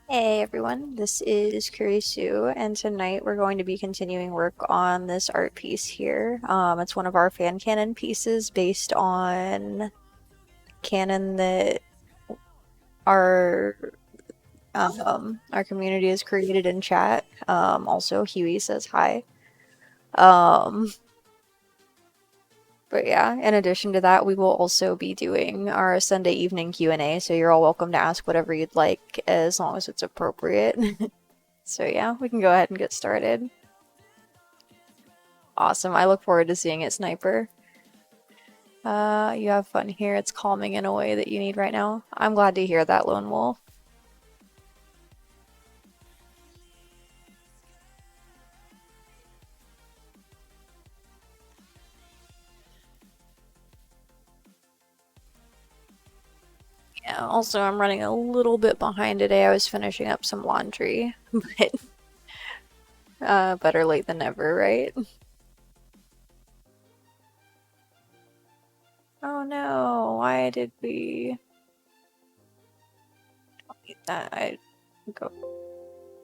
Hey everyone, this is Kurisu, and tonight we're going to be continuing work on this art piece here. It's one of our Fan-Canon pieces based on canon that our our community has created in chat. Also, Huey says hi. Um, but yeah, in addition to that, we will also be doing our Sunday evening Q&A, so you're all welcome to ask whatever you'd like as long as it's appropriate. So yeah, we can go ahead and get started. Awesome. I look forward to seeing it, Sniper. You have fun here. It's calming in a way that you need right now. I'm glad to hear that, Lone Wolf. Yeah, also I'm running a little bit behind today. I was finishing up some laundry, but better late than never, right? Oh no, why did we delete that? I go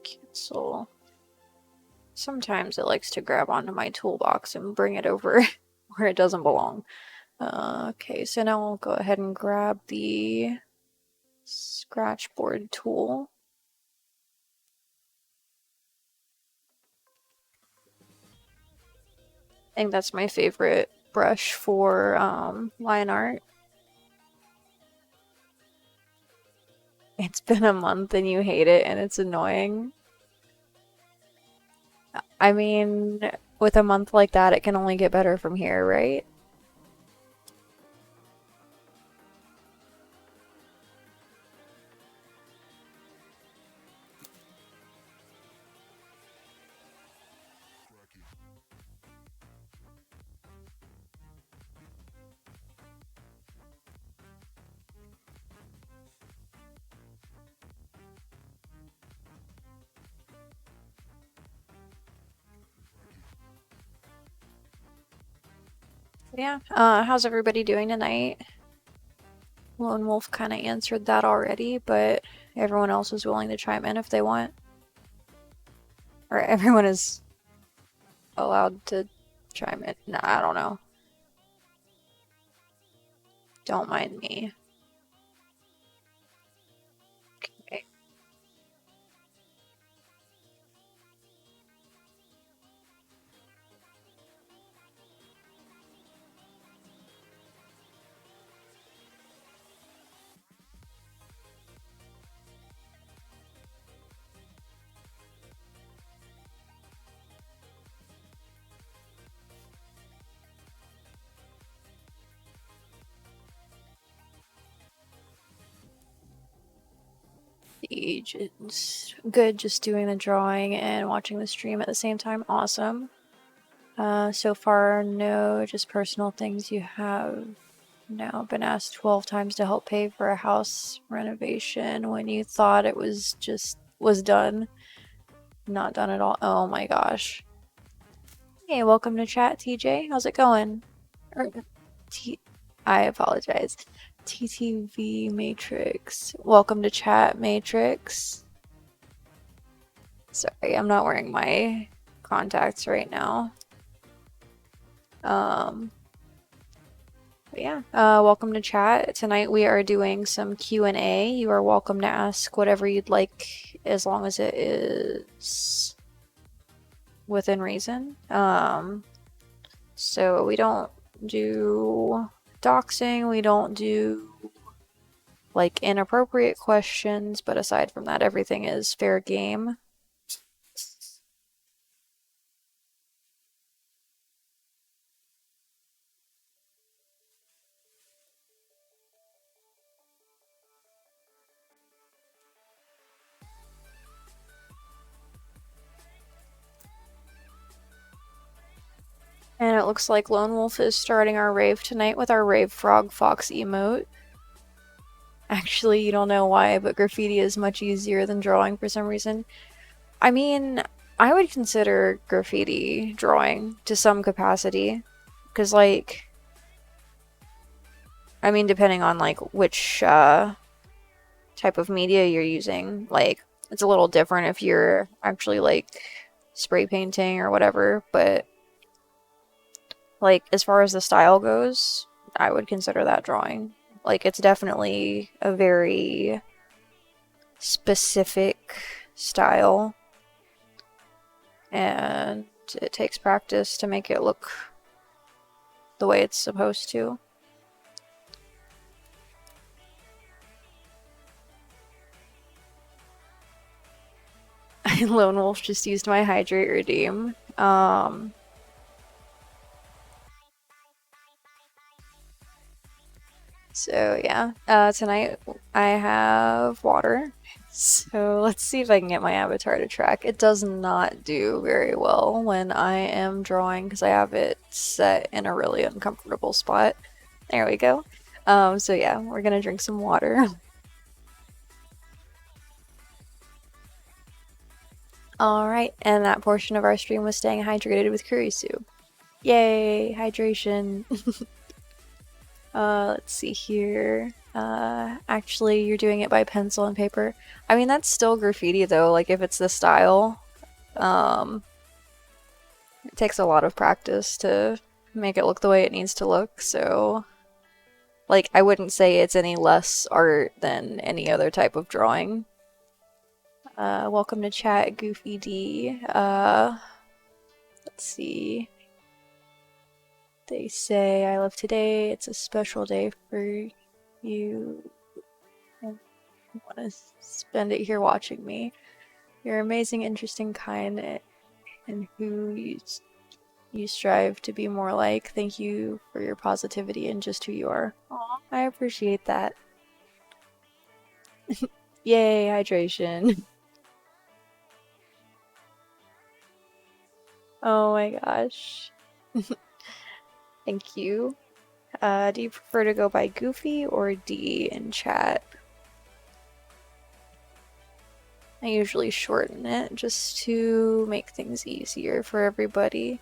cancel. Sometimes it likes to grab onto my toolbox and bring it over where it doesn't belong. Okay, so now I'll go ahead and grab the scratch board tool. I think that's my favorite brush for line art. It's been a month and you hate it and it's annoying. I mean, with a month like that, it can only get better from here, right? Yeah, how's everybody doing tonight? Lone Wolf kind of answered that already, but everyone else is willing to chime in if they want. Or everyone is allowed to chime in. Nah, I don't know. Don't mind me. Okay. Good, just doing the drawing and watching the stream at the same time. Awesome. So far, no, just personal things. You have now been asked 12 times to help pay for a house renovation when you thought it was done. Not done at all. Oh my gosh. Hey, welcome to chat, TJ. How's it going? I apologize. TTV Matrix. Welcome to chat, Matrix. Sorry, I'm not wearing my contacts right now. But yeah, welcome to chat. Tonight we are doing some Q&A. You are welcome to ask whatever you'd like as long as it is within reason. So we don't do doxing, we don't do like inappropriate questions, but aside from that, everything is fair game. And it looks like Lone Wolf is starting our rave tonight with our Rave Frog Fox emote. Actually, you don't know why, but graffiti is much easier than drawing for some reason. I mean, I would consider graffiti drawing to some capacity. Because, like, I mean, depending on, like, which type of media you're using, like, it's a little different if you're actually, like, spray painting or whatever, but like, as far as the style goes, I would consider that drawing. Like, it's definitely a very specific style, and it takes practice to make it look the way it's supposed to. Lone Wolf just used my Hydrate Redeem. So yeah, tonight I have water. So let's see if I can get my avatar to track. It does not do very well when I am drawing because I have it set in a really uncomfortable spot. There we go. So yeah, we're gonna drink some water. Alright, and that portion of our stream was staying hydrated with Kurisu. Yay, hydration. Let's see here. Actually, you're doing it by pencil and paper. I mean, that's still graffiti though, like if it's the style. It takes a lot of practice to make it look the way it needs to look, so like I wouldn't say it's any less art than any other type of drawing. Welcome to chat, Goofy D. Let's see. They say, I love today. It's a special day for you. I want to spend it here watching me. You're amazing, interesting, kind, and who you strive to be more like. Thank you for your positivity and just who you are. Aw, I appreciate that. Yay, hydration. Oh my gosh. Thank you. Do you prefer to go by Goofy or D in chat? I usually shorten it just to make things easier for everybody.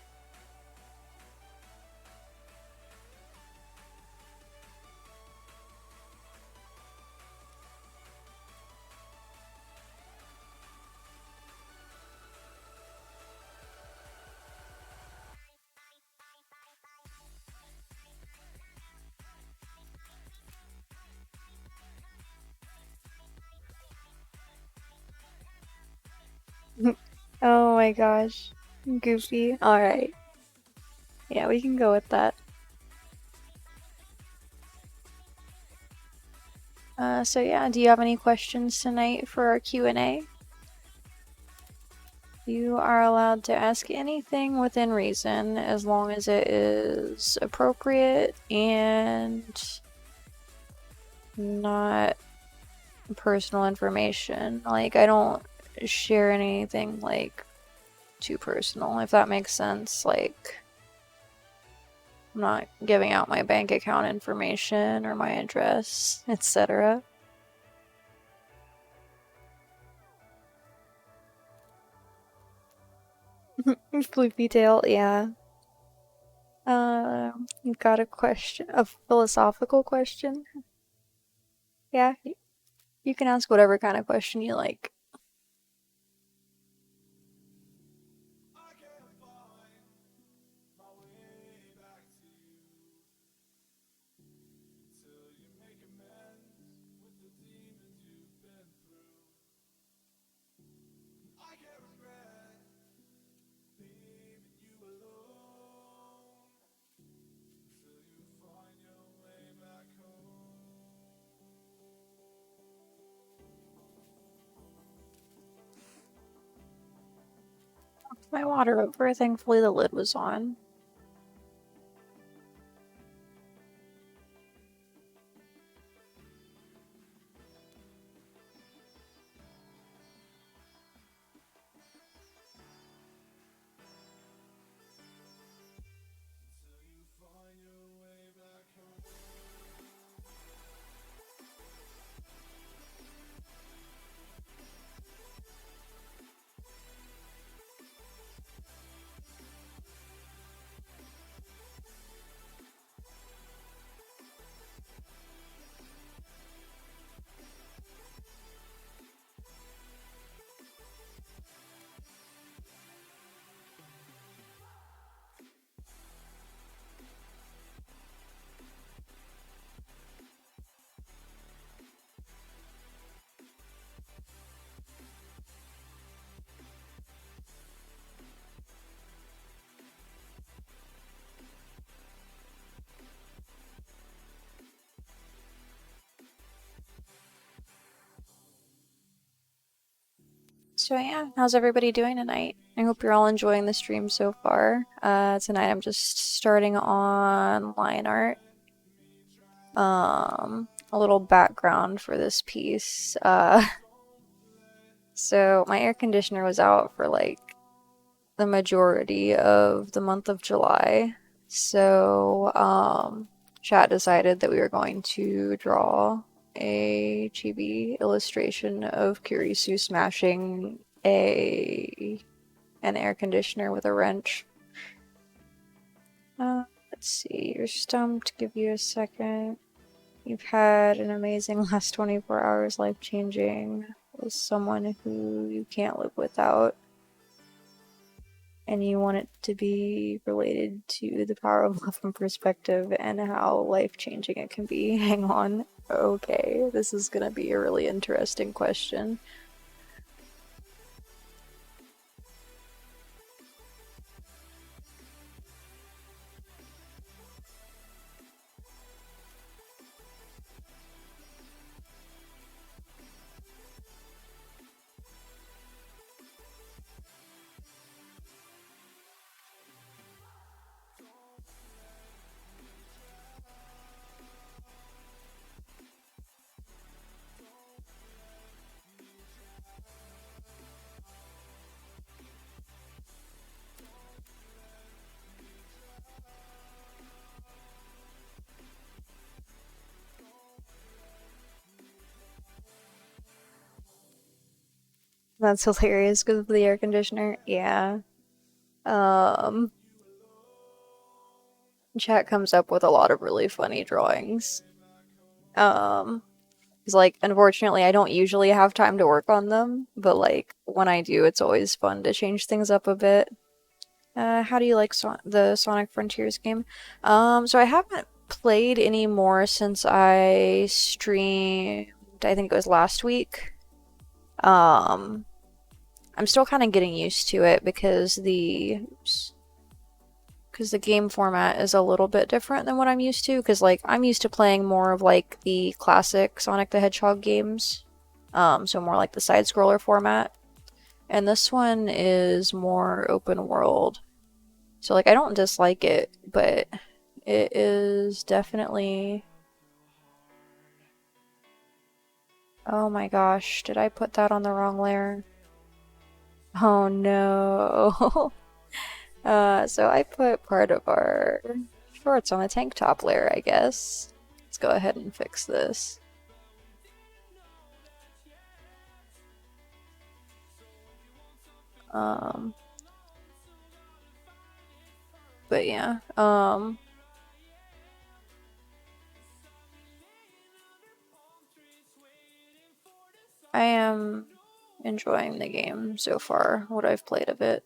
Oh my gosh. Goofy. Alright. Yeah, we can go with that. So yeah, do you have any questions tonight for our Q&A? You are allowed to ask anything within reason as long as it is appropriate and not personal information. Like, I don't share anything, like, too personal, if that makes sense. Like, I'm not giving out my bank account information or my address, etc. Floopy tail, yeah. You've got a question, a philosophical question? Yeah, you can ask whatever kind of question you like. My water over, thankfully the lid was on. So yeah, how's everybody doing tonight? I hope you're all enjoying the stream so far. Tonight I'm just starting on line art. A little background for this piece. So my air conditioner was out for like the majority of the month of July. So, chat decided that we were going to draw a chibi illustration of Kurisu smashing an air conditioner with a wrench. Let's see, you're stumped. Give you a second. You've had an amazing last 24 hours, life-changing, with someone who you can't live without. And you want it to be related to the power of love and perspective and how life-changing it can be. Hang on. Okay, this is gonna be a really interesting question. That's hilarious because of the air conditioner. Yeah. Um, Chat comes up with a lot of really funny drawings. Because like unfortunately I don't usually have time to work on them, but like when I do, it's always fun to change things up a bit. How do you like the Sonic Frontiers game? So I haven't played any more since I streamed, I think it was last week. Um, I'm still kind of getting used to it because the game format is a little bit different than what I'm used to. Because like I'm used to playing more of like the classic Sonic the Hedgehog games, so more like the side scroller format. And this one is more open world. So like I don't dislike it, but it is definitely Oh my gosh, did I put that on the wrong layer? Oh no. So I put part of our shorts on the tank top layer, I guess. Let's go ahead and fix this. Um, but yeah, I am enjoying the game so far, what I've played of it.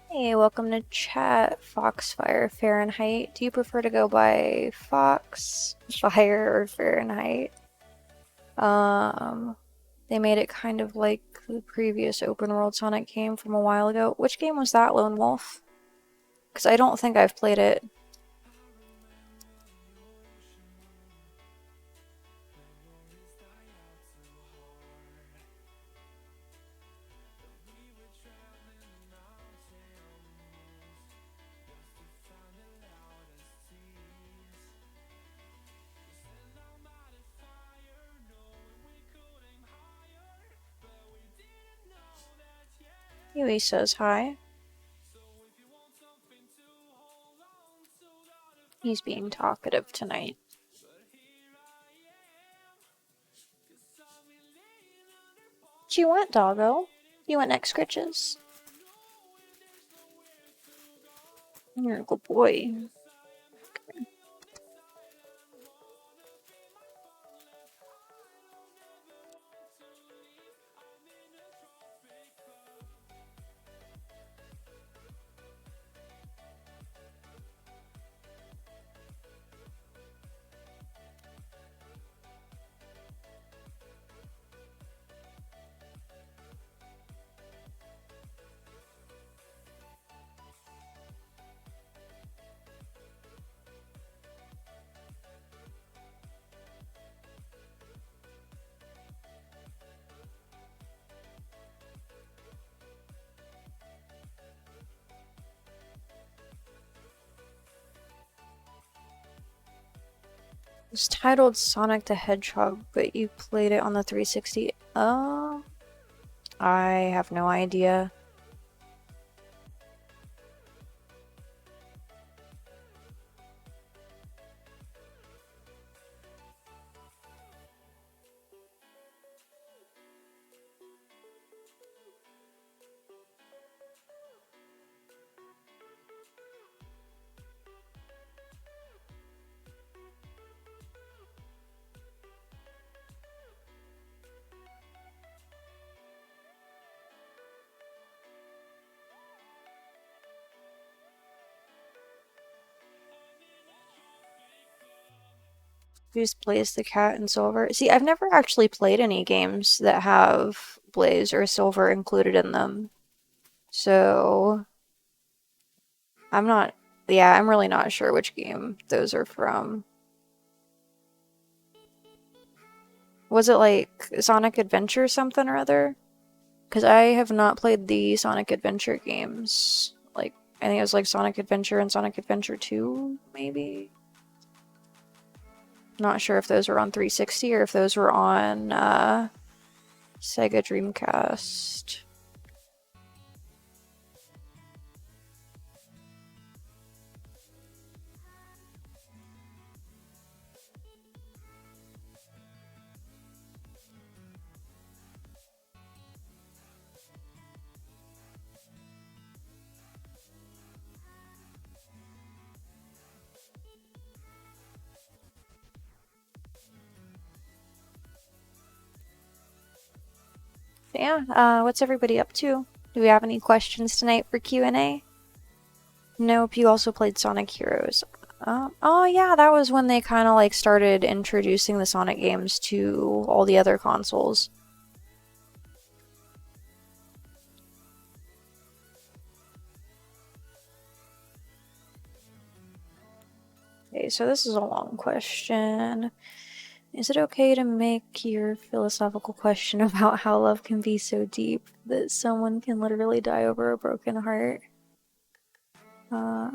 Hey, welcome to chat, Foxfire Fahrenheit. Do you prefer to go by Fox, Fire, or Fahrenheit? Um, they made it kind of like the previous open world Sonic game from a while ago. Which game was that, Lone Wolf? Because I don't think I've played it. Yui says hi. He's being talkative tonight. What you want, doggo? You want neck scritches? You're a good boy. It's titled Sonic the Hedgehog, but you played it on the 360. Oh, I have no idea. Who's Blaze the Cat and Silver? See, I've never actually played any games that have Blaze or Silver included in them. So, I'm not, yeah, I'm really not sure which game those are from. Was it like Sonic Adventure something or other? Because I have not played the Sonic Adventure games. Like, I think it was like Sonic Adventure and Sonic Adventure 2, maybe? Not sure if those were on 360 or if those were on Sega Dreamcast. Yeah, what's everybody up to? Do we have any questions tonight for Q&A? Nope, you also played Sonic Heroes. Oh yeah, that was when they kind of like started introducing the Sonic games to all the other consoles. Okay, so this is a long question. Is it okay to make your philosophical question about how love can be so deep that someone can literally die over a broken heart?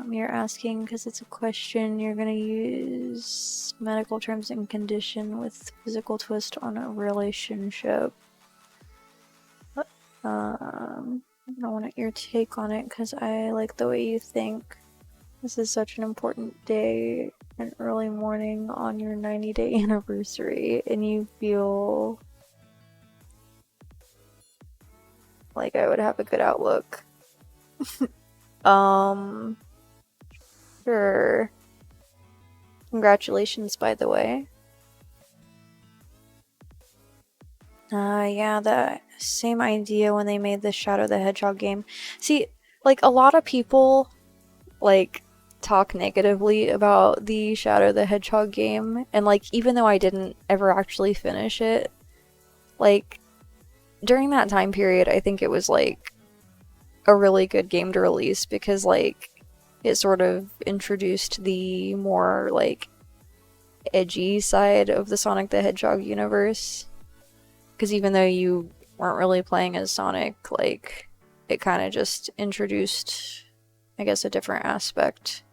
You're asking because it's a question. You're gonna use medical terms and condition with physical twist on a relationship. I want your take on it because I like the way you think. This is such an important day, an early morning on your 90-day anniversary, and you feel like I would have a good outlook. Um, sure. Congratulations, by the way. Yeah, the same idea when they made the Shadow the Hedgehog game. See, like a lot of people like talk negatively about the Shadow the Hedgehog game, and like even though I didn't ever actually finish it, like during that time period, I think it was like a really good game to release because like it sort of introduced the more like edgy side of the Sonic the Hedgehog universe. Because even though you weren't really playing as Sonic, like it kind of just introduced, I guess, a different aspect.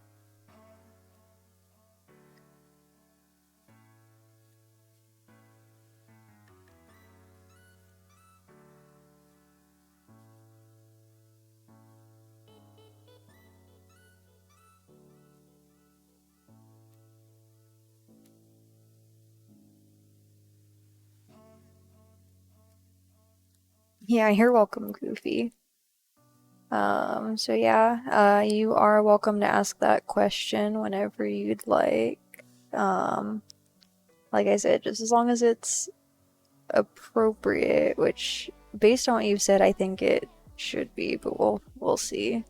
Yeah, you're welcome, Goofy. So yeah, you are welcome to ask that question whenever you'd like. Um, like I said, just as long as it's appropriate, which based on what you've said, I think it should be, but we'll see.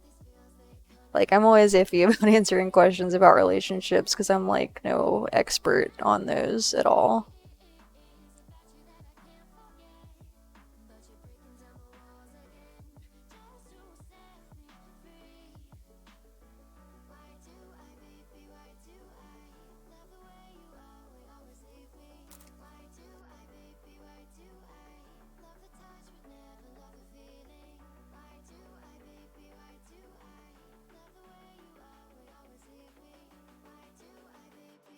Like I'm always iffy about answering questions about relationships because I'm like no expert on those at all.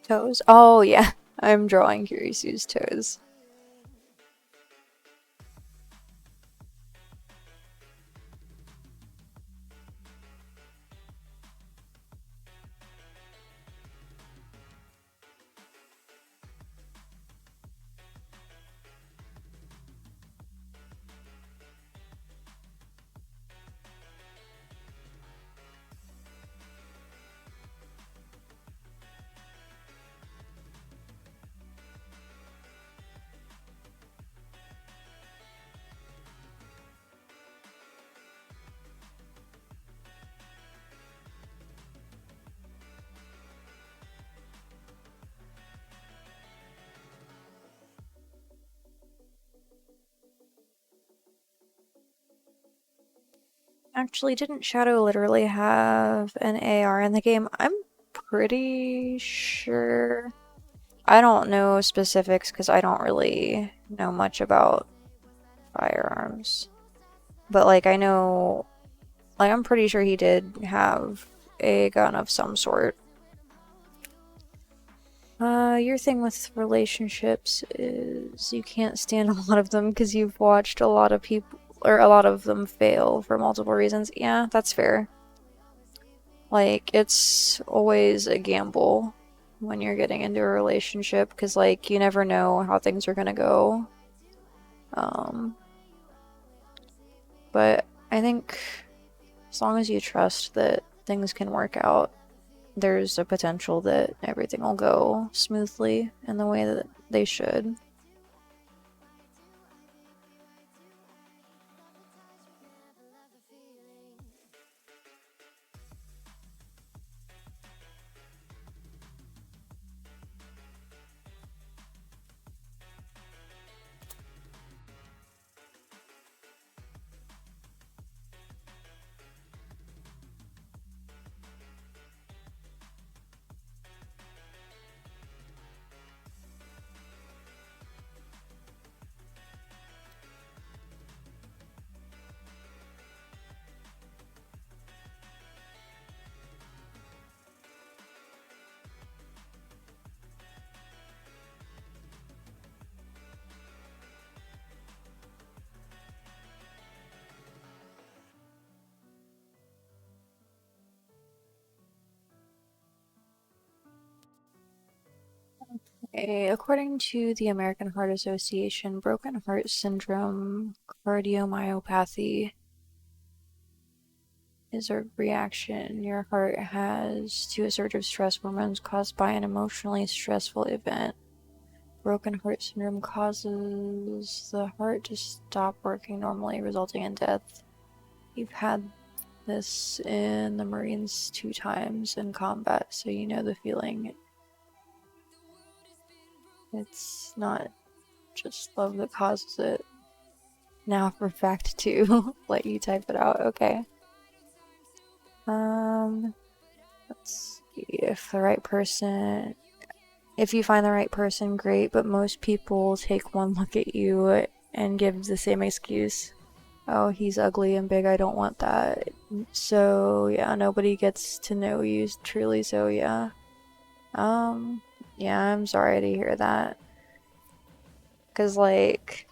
Toes? Oh yeah, I'm drawing Kurisu's toes. Actually, didn't Shadow literally have an AR in the game? I'm pretty sure. I don't know specifics because I don't really know much about firearms. But like I know, like I'm pretty sure he did have a gun of some sort. Your thing with relationships is you can't stand a lot of them because you've watched a lot of people or a lot of them fail for multiple reasons. Yeah, that's fair. Like, it's always a gamble when you're getting into a relationship because, like, you never know how things are gonna go. Um, but I think as long as you trust that things can work out, there's a potential that everything will go smoothly in the way that they should. Okay, according to the American Heart Association, broken heart syndrome cardiomyopathy is a reaction your heart has to a surge of stress hormones caused by an emotionally stressful event. Broken heart syndrome causes the heart to stop working normally, resulting in death. You've had this in the Marines 2 times in combat, so you know the feeling. It's not just love that causes it. Now for fact 2, let you type it out, okay. Let's see if the right person, if you find the right person, great, but most people take one look at you and give the same excuse. Oh, he's ugly and big, I don't want that. So, yeah, nobody gets to know you truly, so yeah. Yeah, I'm sorry to hear that. Because, like,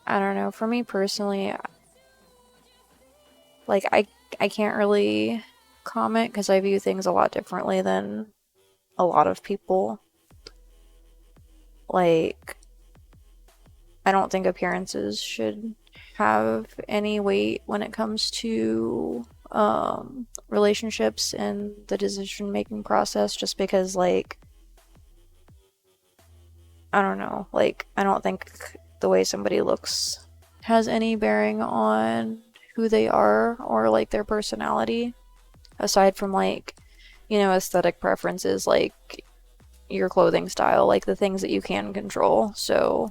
I don't know, for me personally, like, I can't really comment because I view things a lot differently than a lot of people. Like, I don't think appearances should have any weight when it comes to relationships and the decision making process, just because, like, I don't know, like, I don't think the way somebody looks has any bearing on who they are or like their personality, aside from, like, you know, aesthetic preferences, like your clothing style, like the things that you can control. So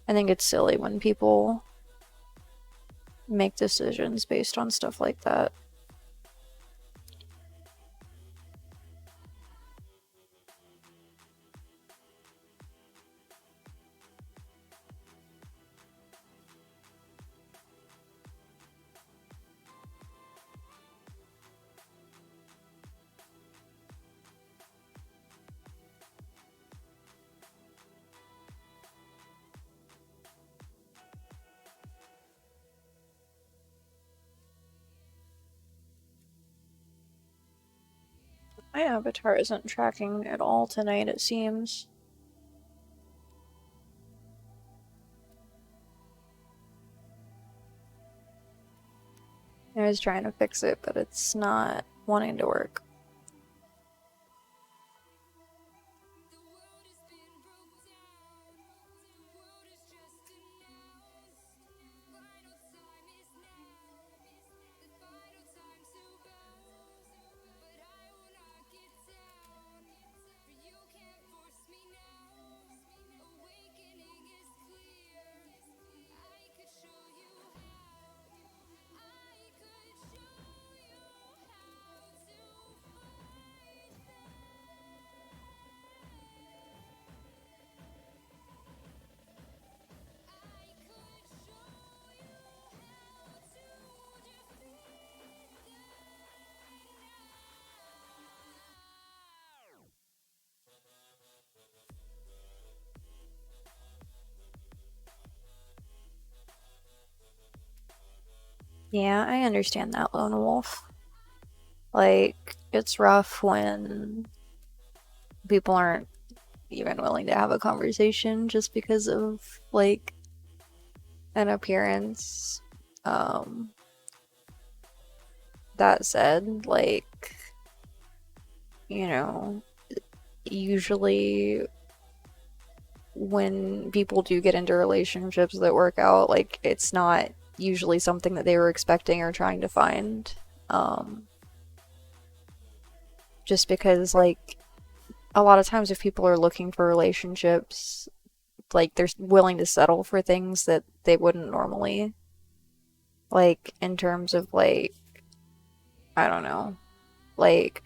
I think it's silly when people make decisions based on stuff like that. My avatar isn't tracking at all tonight, it seems. I was trying to fix it, but it's not wanting to work. Yeah, I understand that, Lone Wolf. Like, it's rough when people aren't even willing to have a conversation just because of, like, an appearance. Um, that said, like, you know, usually when people do get into relationships that work out, like, it's not usually something that they were expecting or trying to find. Um, just because, like, a lot of times if people are looking for relationships, like, they're willing to settle for things that they wouldn't normally. Like, in terms of, like, I don't know, like,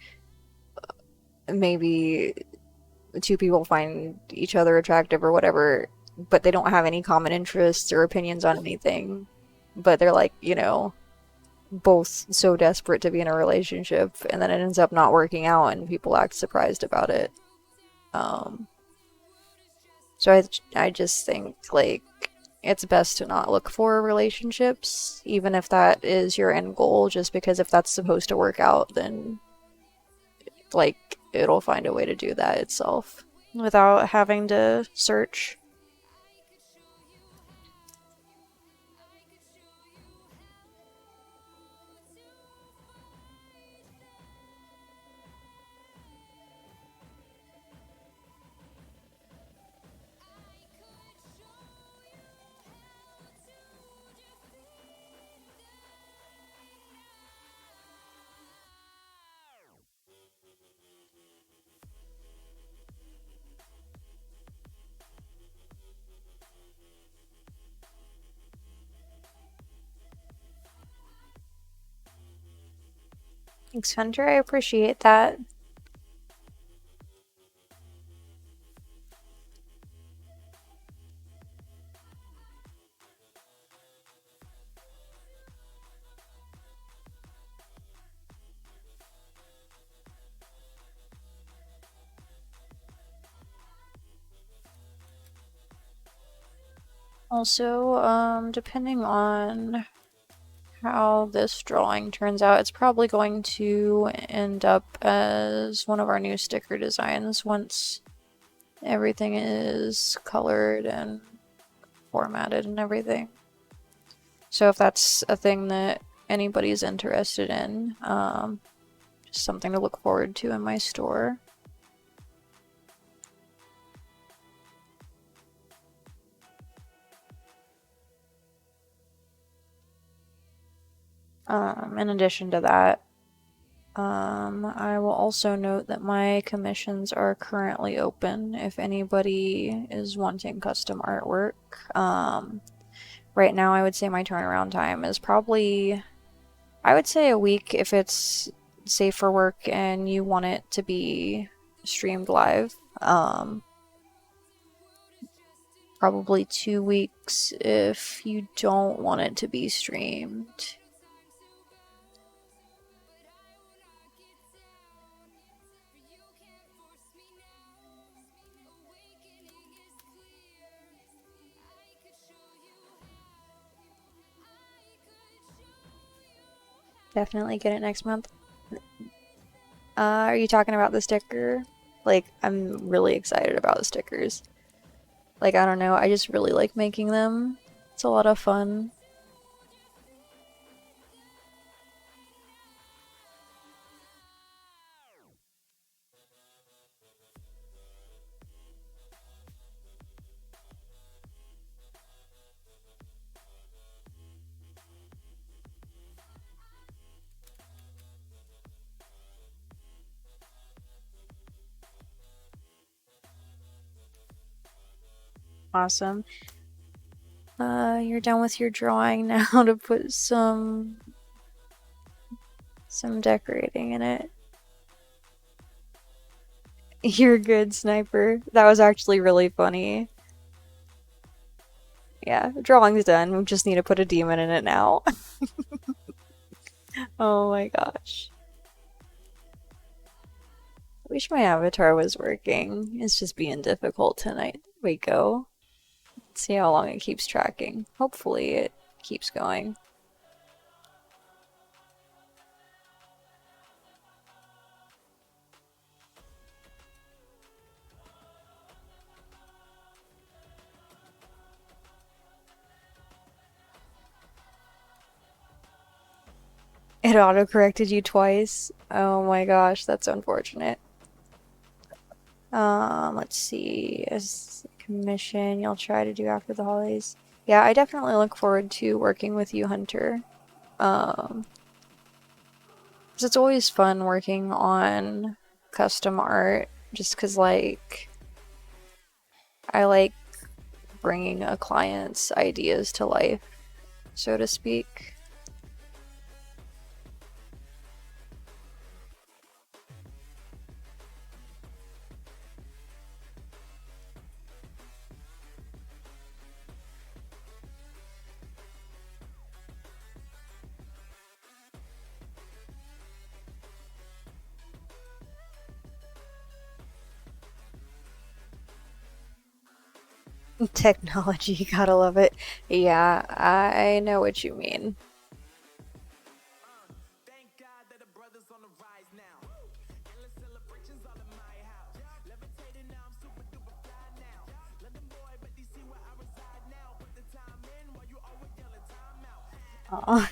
maybe two people find each other attractive or whatever, but they don't have any common interests or opinions on anything. But they're, like, you know, both so desperate to be in a relationship, and then it ends up not working out, and people act surprised about it. Um, so I just think, like, it's best to not look for relationships, even if that is your end goal, just because if that's supposed to work out, then, like, it'll find a way to do that itself. without having to search. Thanks, Hunter. I appreciate that. Also, depending on how this drawing turns out, it's probably going to end up as one of our new sticker designs once everything is colored and formatted and everything. So if that's a thing that anybody's interested in, just something to look forward to in my store. In addition to that, I will also note that my commissions are currently open if anybody is wanting custom artwork. Right now, I would say my turnaround time is probably, I would say a week if it's safe for work and you want it to be streamed live. Probably 2 weeks if you don't want it to be streamed. Definitely get it next month. Are you talking about the sticker? Like, I'm really excited about the stickers. Like, I don't know, I just really like making them. It's a lot of fun. Awesome. You're done with your drawing now to put some decorating in it. You're good, Sniper. That was actually really funny. Yeah, drawing's done. We just need to put a demon in it now. Oh my gosh. Wish my avatar was working. It's just being difficult tonight. There we go. Let's see how long it keeps tracking. Hopefully it keeps going. It auto-corrected you twice. Oh my gosh, that's unfortunate. Let's see. As a commission you'll try to do after the holidays. Yeah, I definitely look forward to working with you, Hunter. 'Cause it's always fun working on custom art, just 'cause like I like bringing a client's ideas to life, so to speak. Technology, gotta love it. Yeah, I know what you mean. Aw.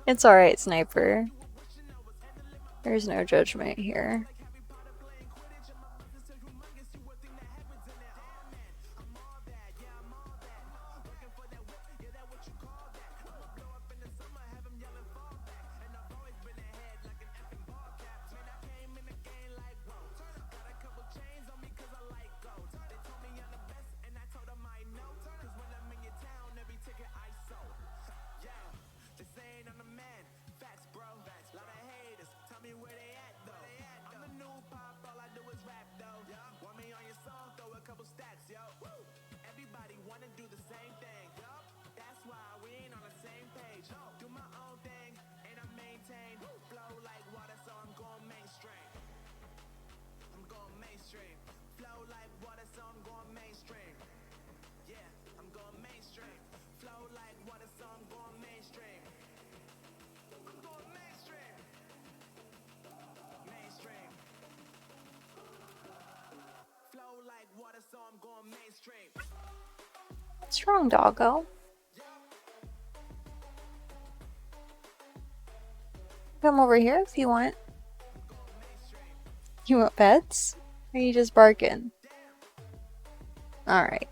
It's alright, Sniper. There's no judgment here. What's wrong, doggo? Come over here if you want. You want pets? Or are you just barking? Alright.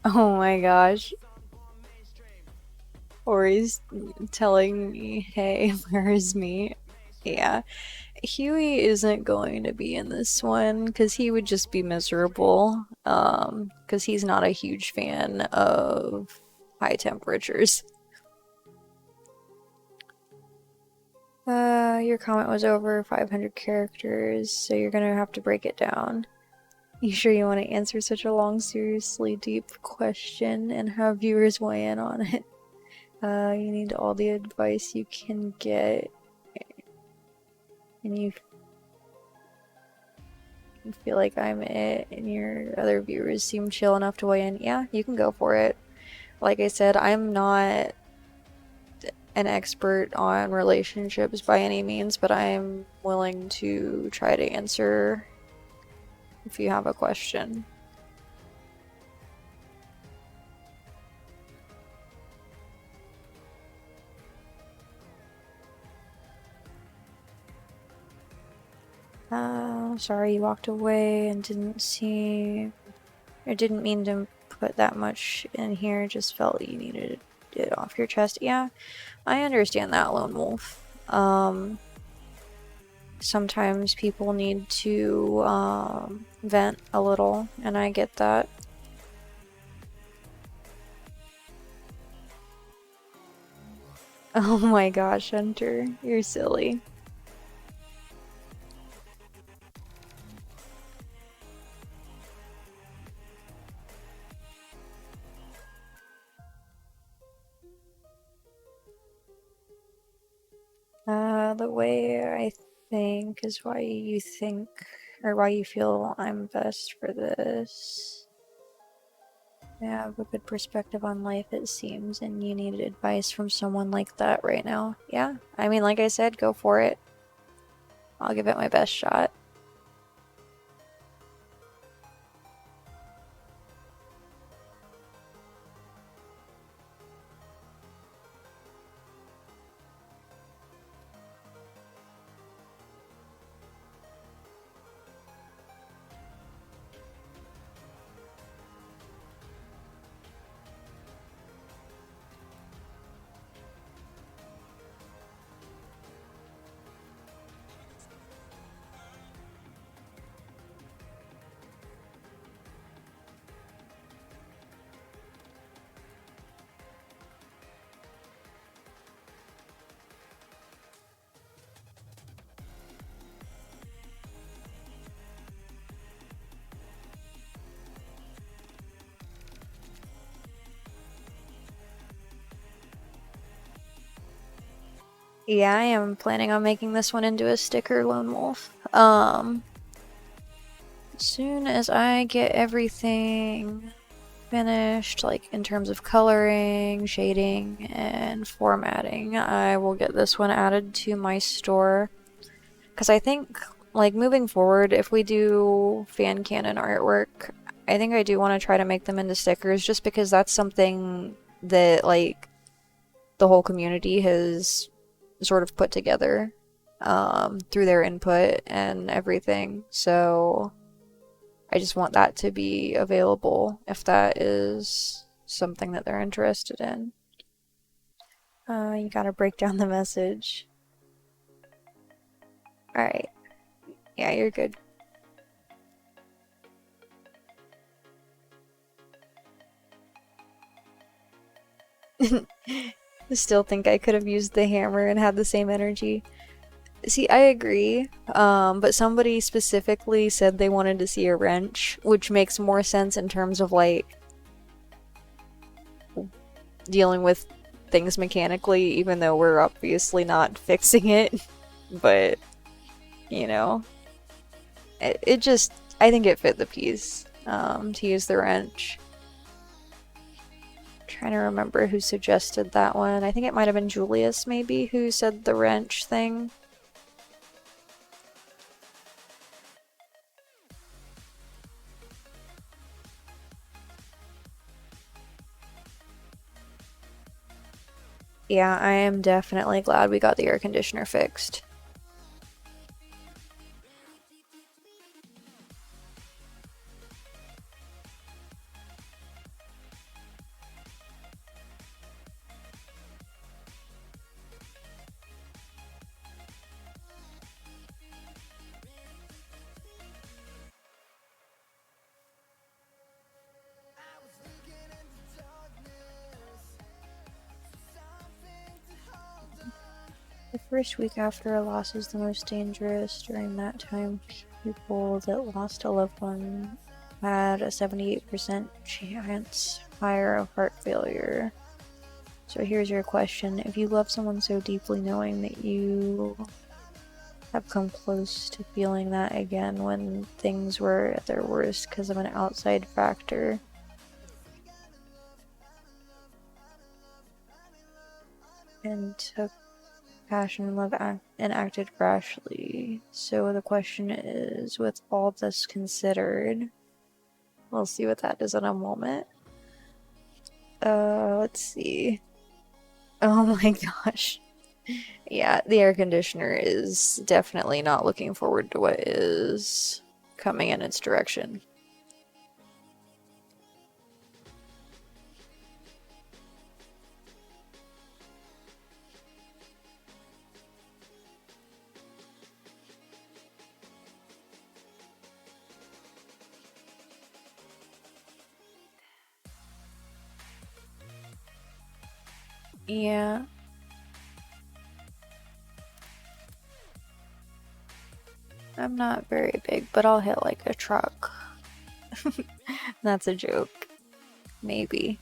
Oh my gosh. Or he's telling me, hey, where's me? Yeah. Huey isn't going to be in this one because he would just be miserable. Because he's not a huge fan of high temperatures. Your comment was over 500 characters, so you're gonna have to break it down. You sure you want to answer such a long, seriously deep question and have viewers weigh in on it? You need all the advice you can get, and you feel like I'm it, and your other viewers seem chill enough to weigh in. Yeah, you can go for it. Like I said, I'm not an expert on relationships by any means, but I'm willing to try to answer if you have a question. Sorry you walked away and didn't see. I didn't mean to put that much in here, just felt you needed it off your chest. Yeah, I understand that, Lone Wolf. Sometimes people need to vent a little, and I get that. Oh my gosh, Hunter, you're silly. The way I think is why you think, or why you feel I'm best for this. I have a good perspective on life, it seems, and you need advice from someone like that right now. Yeah, I mean, like I said, go for it. I'll give it my best shot. Yeah, I am planning on making this one into a sticker lone wolf. As soon as I get everything finished, like in terms of coloring, shading, and formatting, I will get this one added to my store. Because I think, like, moving forward, if we do Fan-Canon artwork, I think I do want to try to make them into stickers just because that's something that, like, the whole community has sort of put together through their input and everything. So I just want that to be available if that is something that they're interested in. You gotta break down the message. Alright. Yeah, you're good. I still think I could have used the hammer and had the same energy. See, I agree, but somebody specifically said they wanted to see a wrench, which makes more sense in terms of, like, dealing with things mechanically, even though we're obviously not fixing it. But, you know, it just, I think it fit the piece, to use the wrench. Trying to remember who suggested that one. I think it might have been Julius, maybe, who said the wrench thing. Yeah, I am definitely glad we got the air conditioner fixed. The first week after a loss is the most dangerous. During that time, people that lost a loved one had a 78% chance higher of heart failure. So here's your question. If you love someone so deeply, knowing that you have come close to feeling that again when things were at their worst because of an outside factor, and took passion and love and acted rashly. So the question is, with all this considered, we'll see what that is in a moment. Let's see. Oh my gosh. Yeah, the air conditioner is definitely not looking forward to what is coming in its direction. Yeah. I'm not very big, but I'll hit like a truck. That's a joke. Maybe.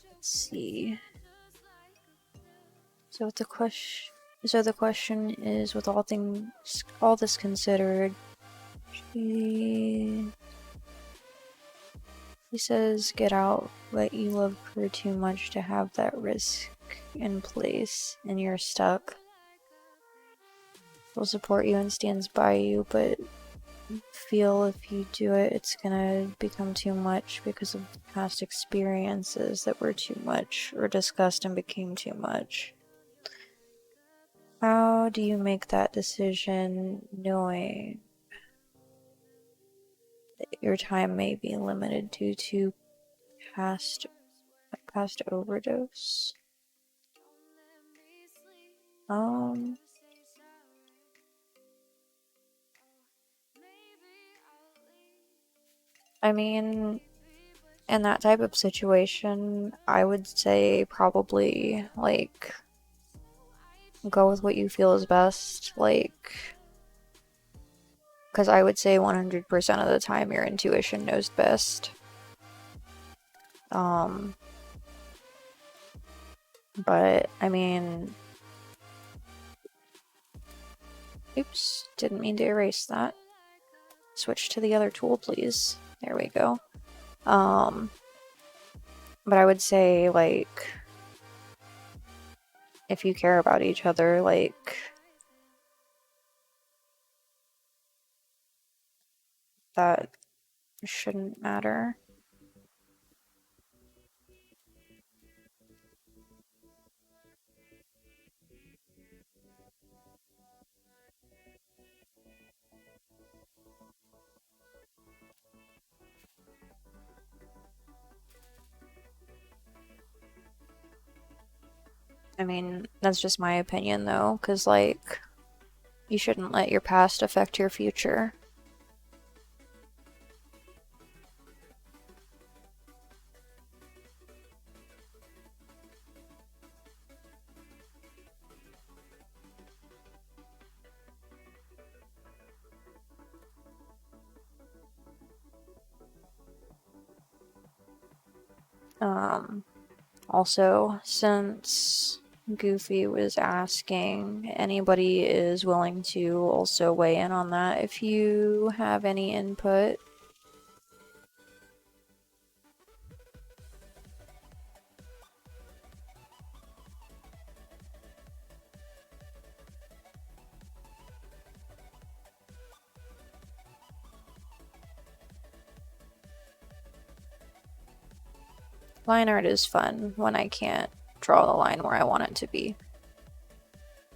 Let's see. So the question is, with all this considered, he says, get out, but you love her too much to have that risk in place, and you're stuck. He'll support you and stands by you, but feel if you do it, it's gonna become too much because of past experiences that were too much or discussed and became too much. How do you make that decision knowing that your time may be limited due to past overdose? Um, I mean, in that type of situation, I would say probably like go with what you feel is best. Like, because I would say 100% of the time your intuition knows best. Um, but I mean, oops, didn't mean to erase that. Switch to the other tool, please. There we go. Um, but I would say, like, if you care about each other, like, that shouldn't matter. I mean, that's just my opinion, though, because, like, you shouldn't let your past affect your future. Um, Also, since Goofy was asking, anybody is willing to also weigh in on that if you have any input. Line art is fun when I can't draw the line where I want it to be.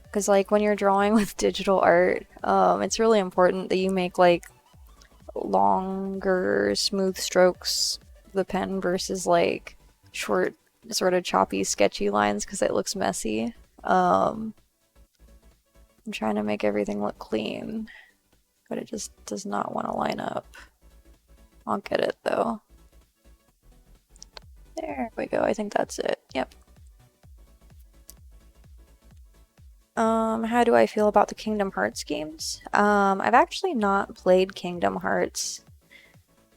Because, like, when you're drawing with digital art, it's really important that you make, like, longer, smooth strokes of the pen versus, like, short, sort of choppy, sketchy lines because it looks messy. Um, I'm trying to make everything look clean, but it just does not want to line up. I'll get it, though. There we go. I think that's it. Yep. How do I feel about the Kingdom Hearts games? I've actually not played Kingdom Hearts.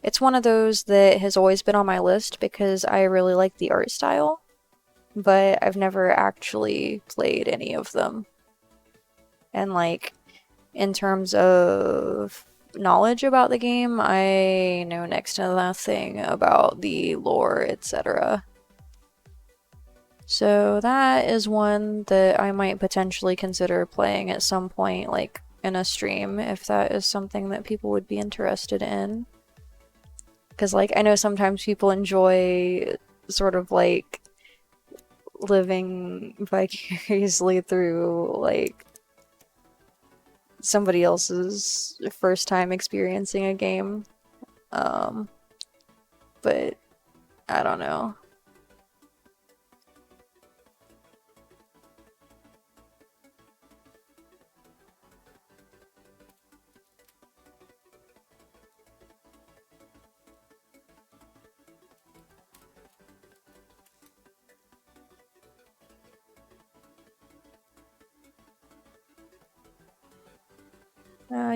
It's one of those that has always been on my list because I really like the art style, but I've never actually played any of them. And like, in terms of knowledge about the game, I know next to nothing about the lore, etc. So that is one that I might potentially consider playing at some point, like in a stream, if that is something that people would be interested in. Because, like, I know sometimes people enjoy sort of like living vicariously through like somebody else's first time experiencing a game. Um, but I don't know.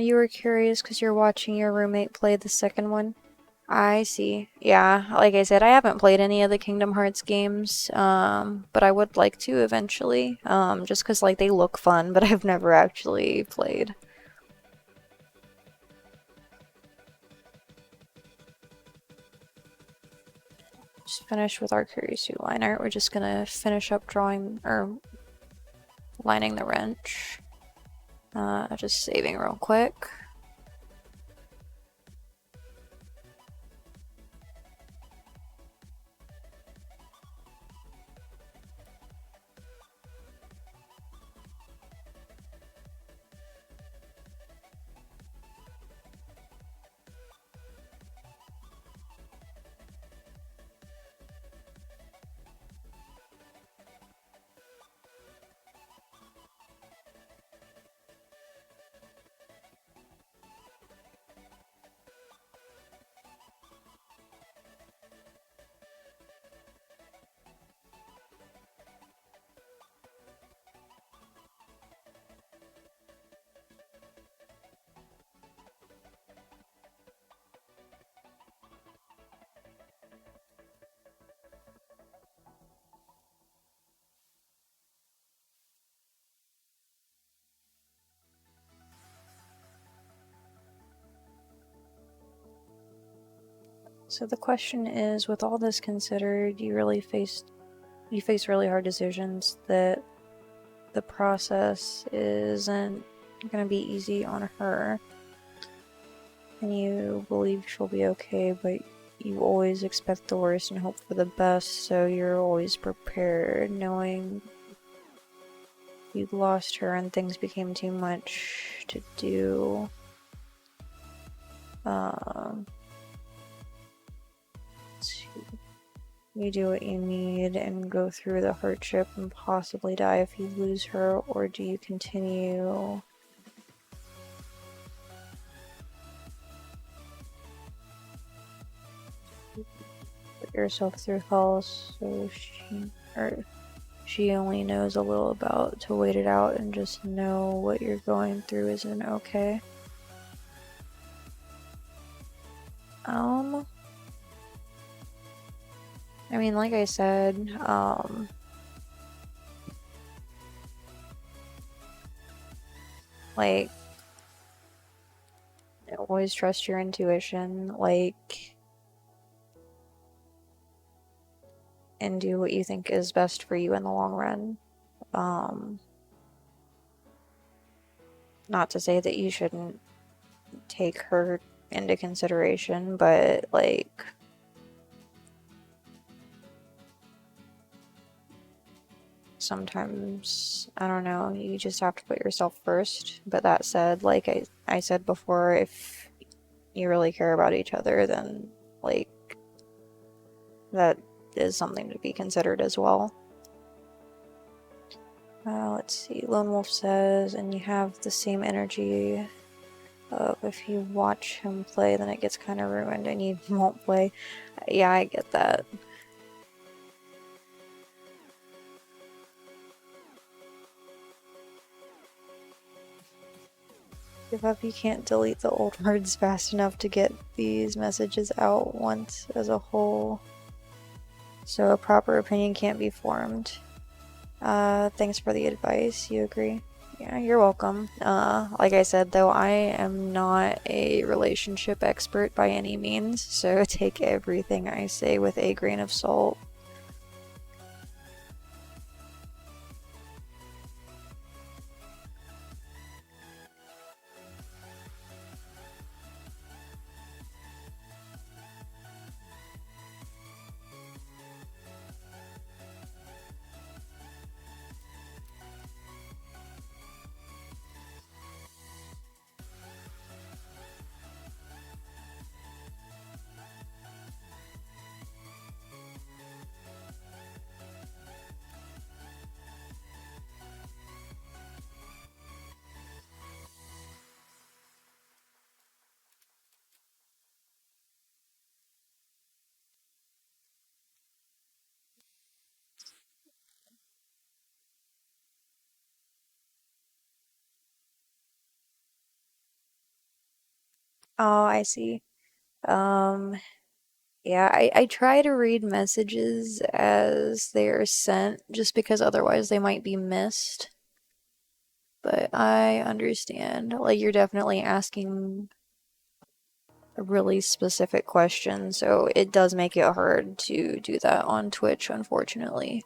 You were curious because you're watching your roommate play the second one. I see. Yeah, like I said, I haven't played any of the Kingdom Hearts games, but I would like to eventually, just because like they look fun, but I've never actually played. Just finished with our Kurisu line art. We're just gonna finish up drawing or lining the wrench. Just saving real quick. So the question is, with all this considered, you face really hard decisions that the process isn't gonna be easy on her. And you believe she'll be okay, but you always expect the worst and hope for the best, so you're always prepared, knowing you'd lost her and things became too much to do. You do what you need and go through the hardship and possibly die if you lose her, or do you continue? Put yourself through hell so she only knows a little about to wait it out and just know what you're going through isn't okay. I mean, like I said, like, always trust your intuition, like, and do what you think is best for you in the long run. Not to say that you shouldn't take her into consideration, but like, sometimes, I don't know, you just have to put yourself first. But that said, like I said before, if you really care about each other, then like, that is something to be considered as well. Let's see, Lone Wolf says, and you have the same energy of if you watch him play, then it gets kind of ruined and you won't play. Yeah, I get that. Give up, you can't delete the old words fast enough to get these messages out once as a whole. So a proper opinion can't be formed. Thanks for the advice. You agree? Yeah, you're welcome. Like I said, though, I am not a relationship expert by any means, so take everything I say with a grain of salt. Oh, I see. Um, yeah, I try to read messages as they are sent just because otherwise they might be missed. But I understand. Like, you're definitely asking a really specific question, so it does make it hard to do that on Twitch, unfortunately.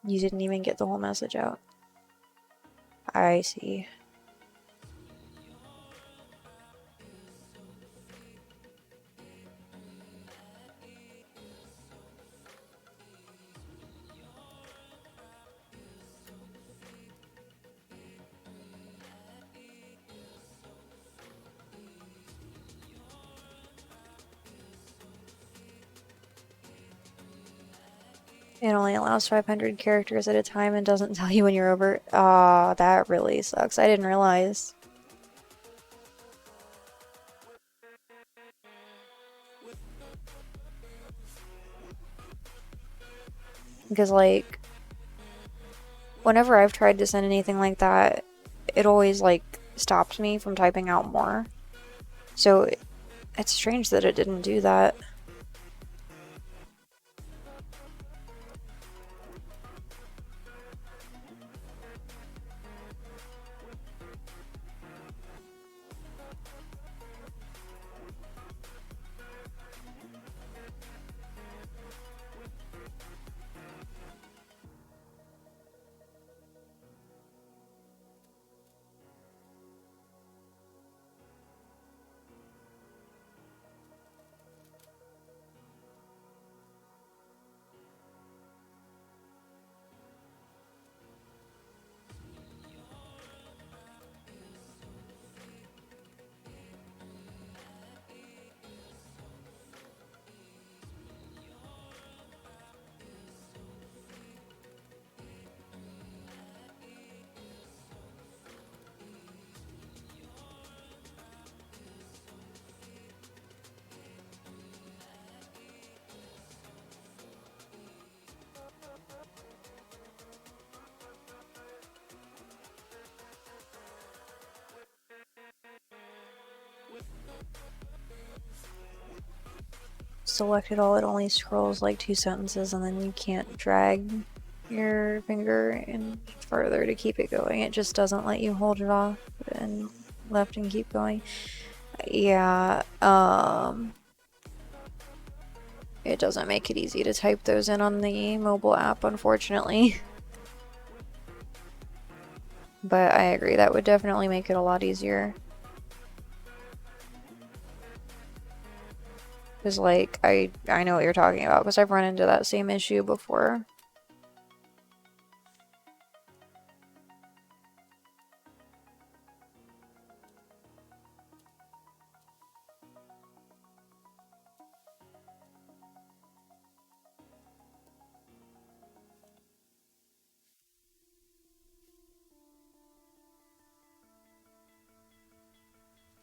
You didn't even get the whole message out. I see. It only allows 500 characters at a time and doesn't tell you when you're over. Ah, that really sucks. I didn't realize. Because, like, whenever I've tried to send anything like that, it always, like, stops me from typing out more. So, it's strange that it didn't do that. select it all, it only scrolls like 2 sentences and then you can't drag your finger in further to keep it going. It just doesn't let you hold it off and left and keep going. Yeah, it doesn't make it easy to type those in on the mobile app, unfortunately. But I agree, that would definitely make it a lot easier. Because, like, I know what you're talking about, because I've run into that same issue before.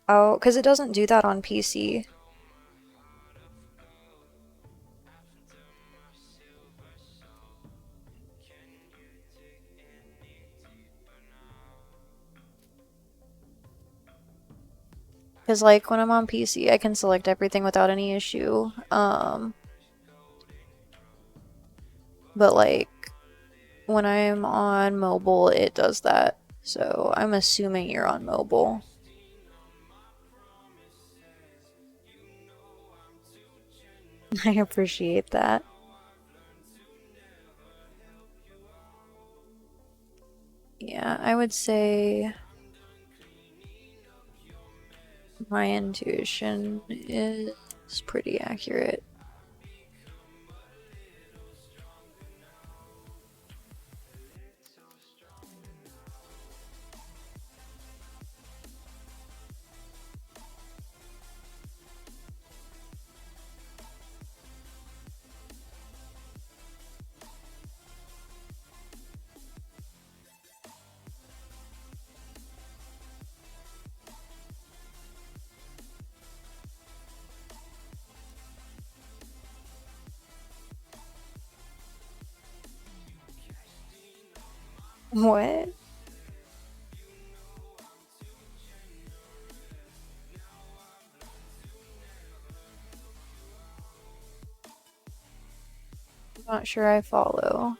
Oh, because it doesn't do that on PC. Because, like, when I'm on PC, I can select everything without any issue. But, like, when I'm on mobile, it does that. So I'm assuming you're on mobile. I appreciate that. Yeah, I would say my intuition is pretty accurate. What? I'm not sure I follow.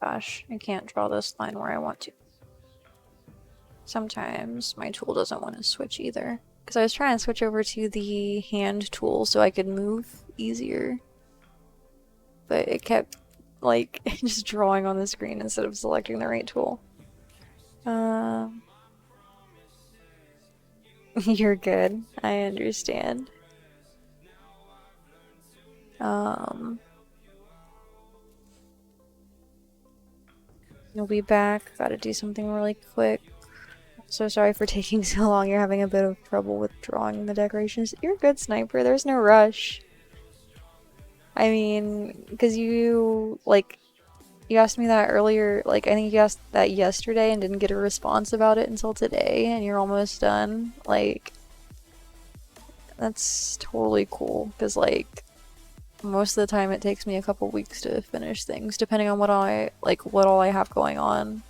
Gosh, I can't draw this line where I want to. Sometimes my tool doesn't want to switch either. Because I was trying to switch over to the hand tool so I could move easier. But it kept, like, just drawing on the screen instead of selecting the right tool. Um, you're good. I understand. Um, you'll be back. Gotta do something really quick. So sorry for taking so long. You're having a bit of trouble with drawing the decorations. You're good, Sniper. There's no rush. I mean, because you asked me that earlier, like, I think you asked that yesterday and didn't get a response about it until today, and you're almost done. Like, that's totally cool, because, like, most of the time it takes me a couple weeks to finish things, depending on what all I have going on.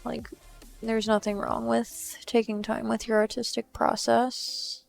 Like, there's nothing wrong with taking time with your artistic process.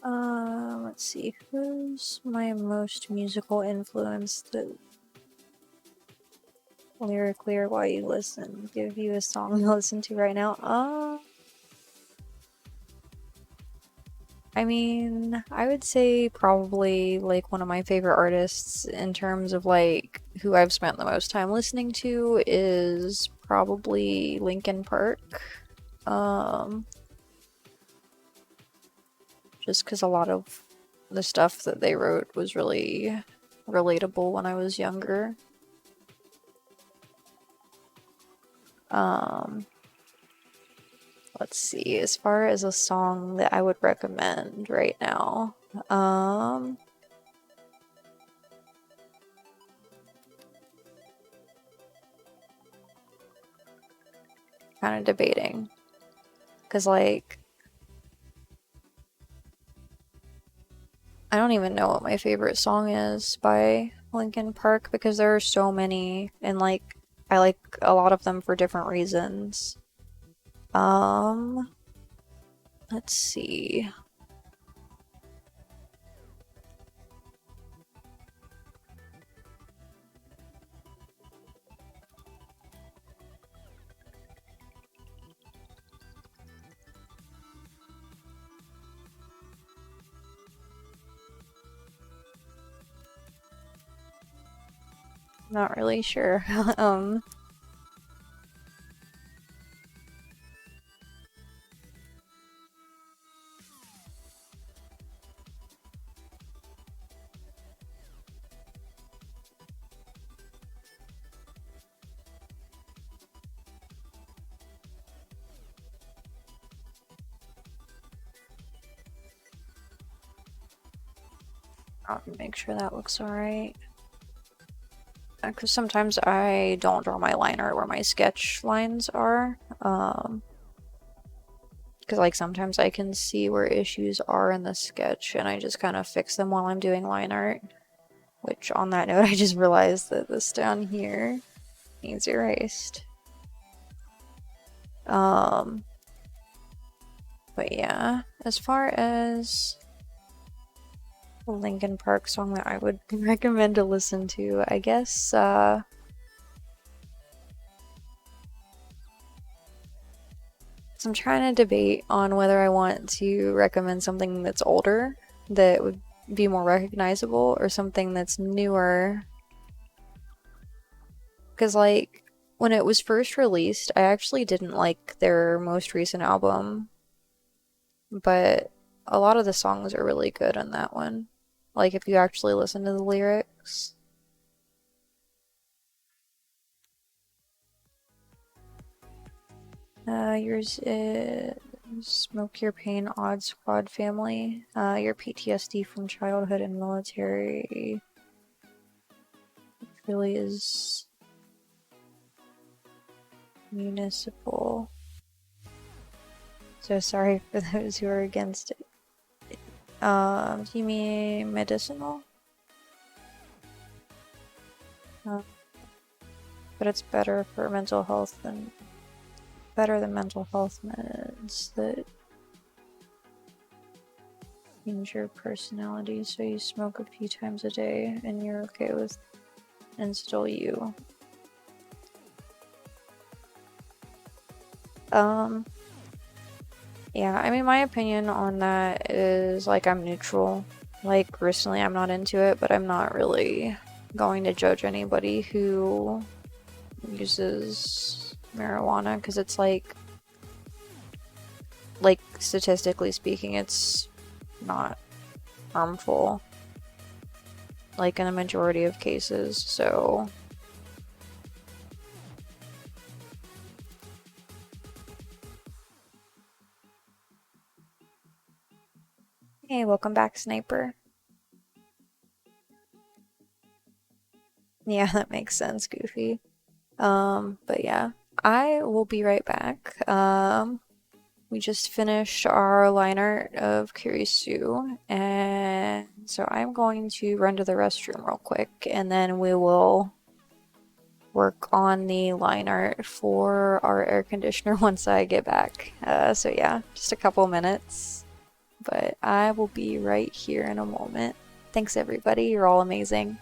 Let's see, who's my most musical influence that lyrically or while you listen? Give you a song to listen to right now. I mean, I would say probably like one of my favorite artists in terms of like who I've spent the most time listening to is probably Linkin Park. Um, just because a lot of the stuff that they wrote was really relatable when I was younger. Um, let's see, as far as a song that I would recommend right now, kind of debating. Because, like, I don't even know what my favorite song is by Linkin Park because there are so many, and, like, I like a lot of them for different reasons. Um, let's see. Not really sure. um, I'll make sure that looks alright. Because sometimes I don't draw my line art where my sketch lines are. Because like sometimes I can see where issues are in the sketch and I just kind of fix them while I'm doing line art. Which on that note, I just realized that this down here needs erased. Um, but yeah, as far as a Linkin Park song that I would recommend to listen to, I guess, so I'm trying to debate on whether I want to recommend something that's older that would be more recognizable or something that's newer. Because, like, when it was first released, I actually didn't like their most recent album, but a lot of the songs are really good on that one. Like, if you actually listen to the lyrics. Yours is Smoke Your Pain, Odd Squad Family. Your PTSD from childhood and military really is municipal. So sorry for those who are against it. Do you mean medicinal? Uh, but it's better for mental health than better than mental health meds that change your personality. So you smoke a few times a day and you're okay with and still you. Yeah, I mean, my opinion on that is like I'm neutral. Like, personally, I'm not into it, but I'm not really going to judge anybody who uses marijuana because it's like statistically speaking, it's not harmful, like in a majority of cases. So, hey, welcome back, Sniper. Yeah, that makes sense, Goofy. But yeah, I will be right back. We just finished our line art of Kurisu, and so I'm going to run to the restroom real quick, and then we will work on the line art for our air conditioner once I get back. So yeah, just a couple minutes. but I will be right here in a moment. Thanks everybody, you're all amazing.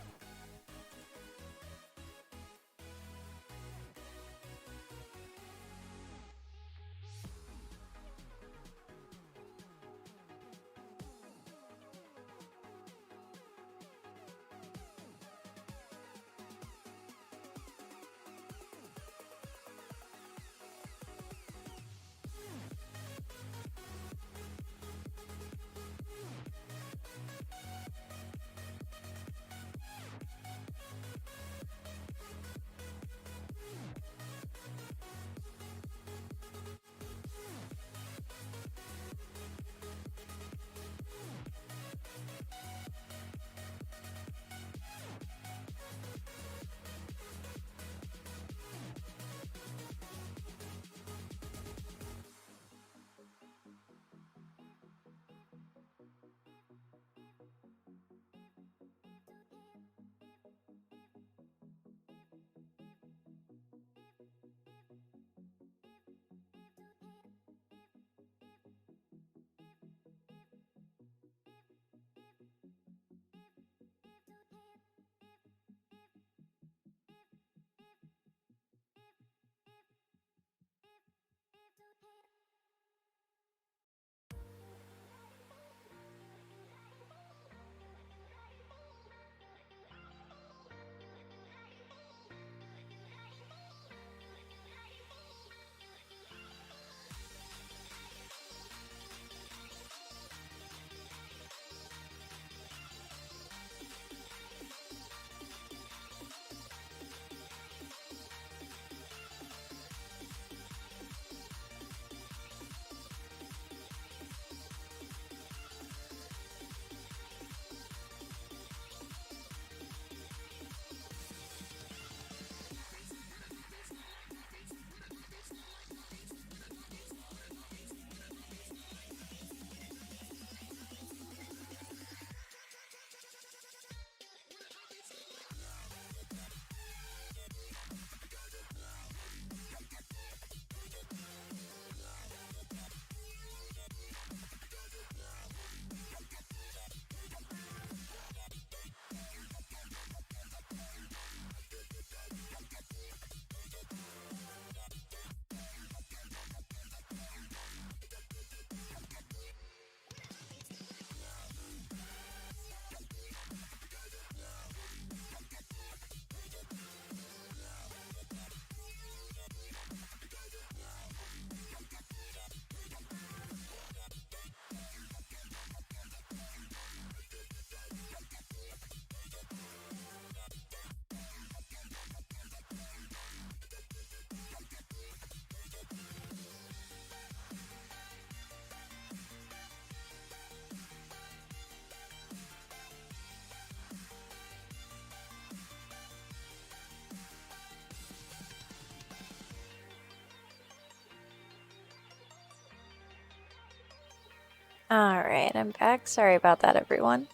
Alright, I'm back. Sorry about that, everyone.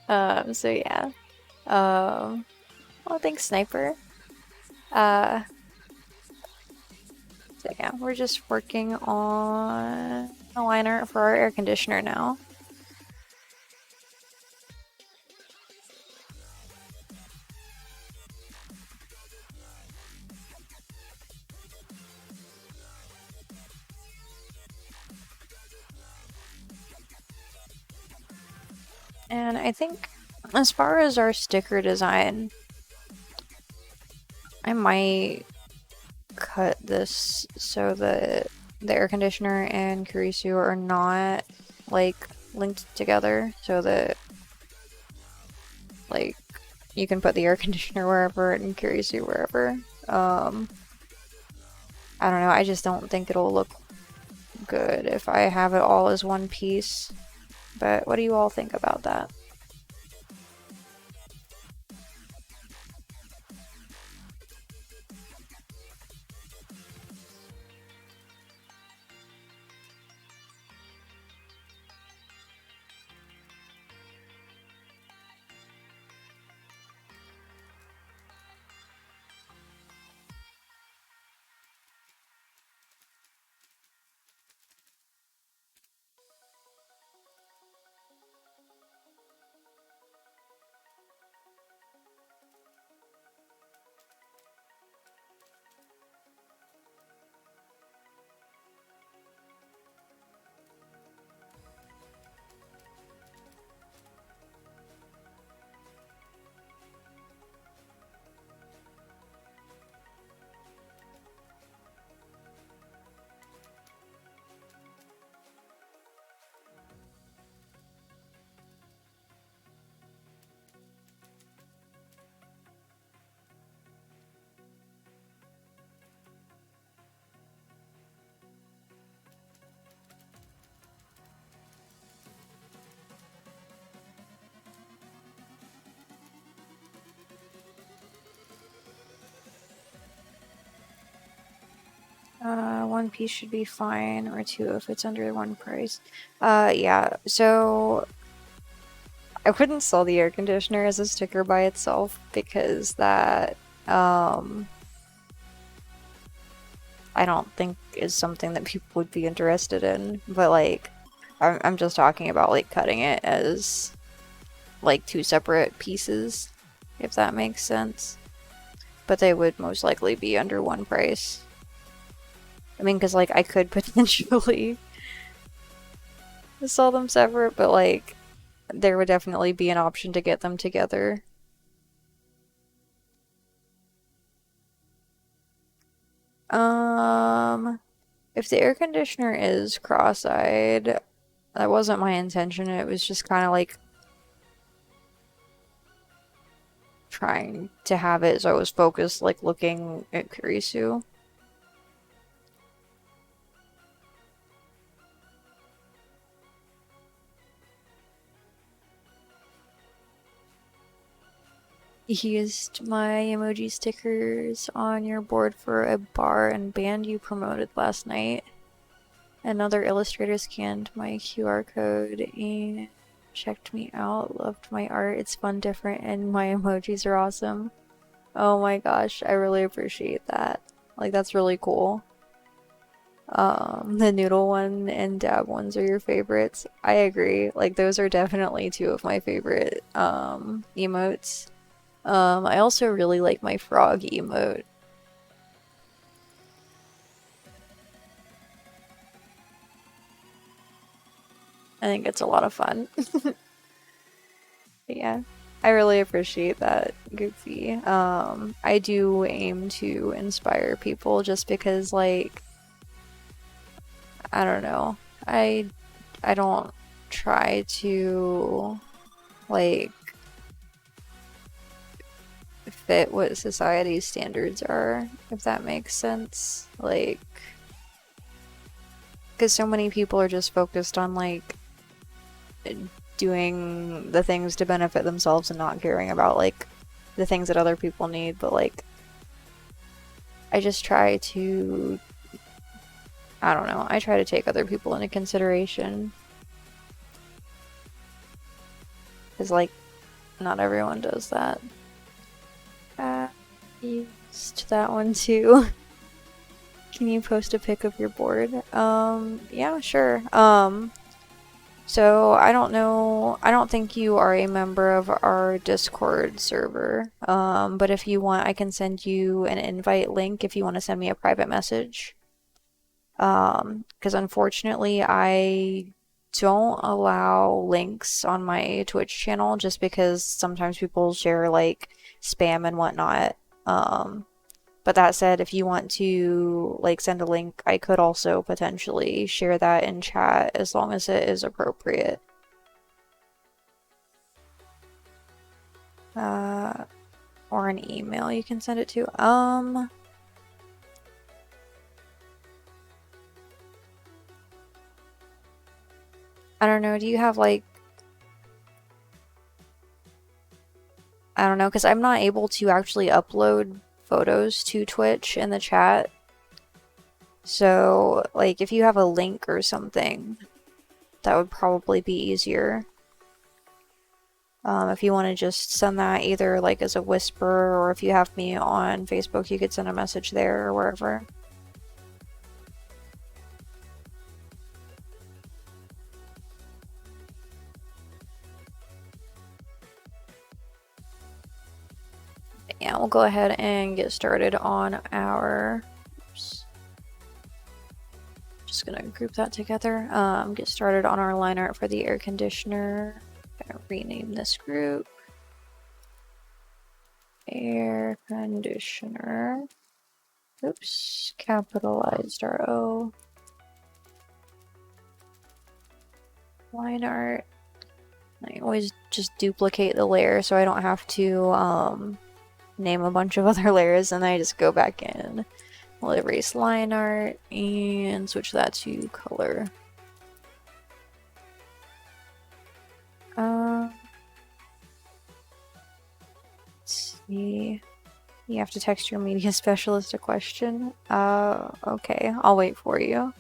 So yeah. Well, thanks, Sniper. Uh, so yeah, we're just working on a line art for our air conditioner now. And I think as far as our sticker design, I might cut this so that the air conditioner and Kurisu are not like linked together so that like you can put the air conditioner wherever and Kurisu wherever. I don't know, I just don't think it'll look good if I have it all as one piece. But what do you all think about that? one piece should be fine, or two if it's under one price. Yeah, so I wouldn't sell the air conditioner as a sticker by itself because that, I don't think is something that people would be interested in, but like, I'm just talking about like cutting it as like two separate pieces, if that makes sense. But they would most likely be under one price. I mean, because like I could potentially sell them separate, but like there would definitely be an option to get them together. If the air conditioner is cross-eyed, that wasn't my intention. It was just kind of like trying to have it so I was focused, like looking at Kurisu. He used my emoji stickers on your board for a bar and band you promoted last night. Another illustrator scanned my QR code and checked me out. Loved my art. It's fun, different, and my emojis are awesome. Oh my gosh, I really appreciate that. Like, that's really cool. The noodle one and dab ones are your favorites. I agree. Like, those are definitely two of my favorite emotes. I also really like my frog emote. I think it's a lot of fun. Yeah, I really appreciate that, Goofy. I do aim to inspire people just because, like, I don't know. I don't try to, like, fit what society's standards are, if that makes sense. Like, because so many people are just focused on, like, doing the things to benefit themselves and not caring about, like, the things that other people need. But, like, I just try to, I don't know, I try to take other people into consideration. Because, like, not everyone does that. Used that one too. Can you post a pic of your board? Yeah, sure. So I don't know, I don't think you are a member of our Discord server. But if you want, I can send you an invite link if you want to send me a private message. Because unfortunately I don't allow links on my Twitch channel just because sometimes people share like spam and whatnot. But that said, if you want to like send a link, I could also potentially share that in chat as long as it is appropriate. Or an email you can send it to. I don't know, do you have like, I don't know, because I'm not able to actually upload photos to Twitch in the chat. So, like, if you have a link or something, that would probably be easier. If you want to just send that either like as a whisper, or if you have me on Facebook, you could send a message there or wherever. Yeah, we'll go ahead and get started on our, oops, just gonna group that together. Get started on our line art for the air conditioner. Gonna rename this group air conditioner. Oops, capitalized our O. Line art. I always just duplicate the layer so I don't have to name a bunch of other layers, and I just go back in. We'll erase line art and switch that to color. Let's see. You have to text your media specialist a question. Okay, I'll wait for you.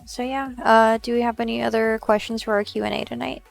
So yeah, do we have any other questions for our Q&A tonight?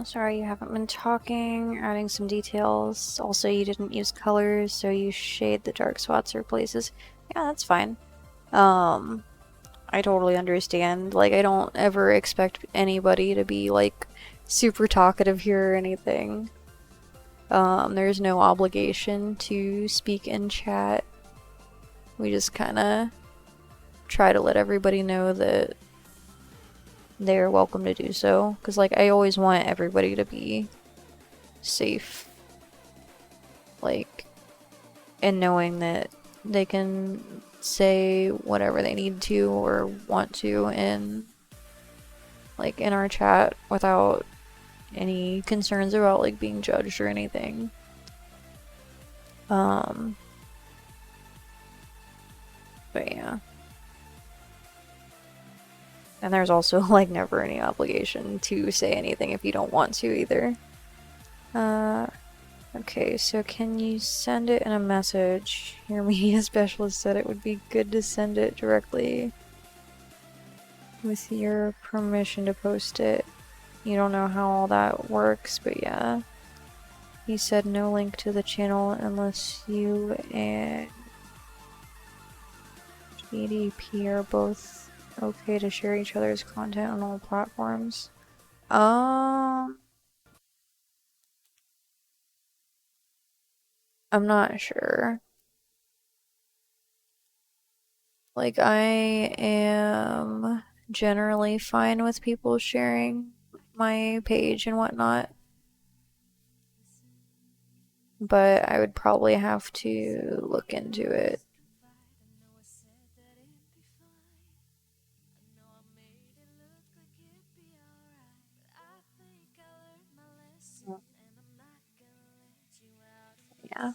Sorry you haven't been talking, adding some details. Also, you didn't use colors, so you shade the dark spots or places. Yeah, that's fine. Um, I totally understand. Like, I don't ever expect anybody to be, like, super talkative here or anything. There's no obligation to speak in chat. We just kind of try to let everybody know that they're welcome to do so. Because, like, I always want everybody to be safe. Like, and knowing that they can say whatever they need to or want to in, like, in our chat without any concerns about, like, being judged or anything. Um, but yeah. And there's also, like, never any obligation to say anything if you don't want to either. Okay, so can you send it in a message? Your media specialist said it would be good to send it directly with your permission to post it. You don't know how all that works, but yeah. He said no link to the channel unless you and GDP are both okay to share each other's content on all platforms. I'm not sure. Like, I am generally fine with people sharing my page and whatnot, but I would probably have to look into it. Yeah.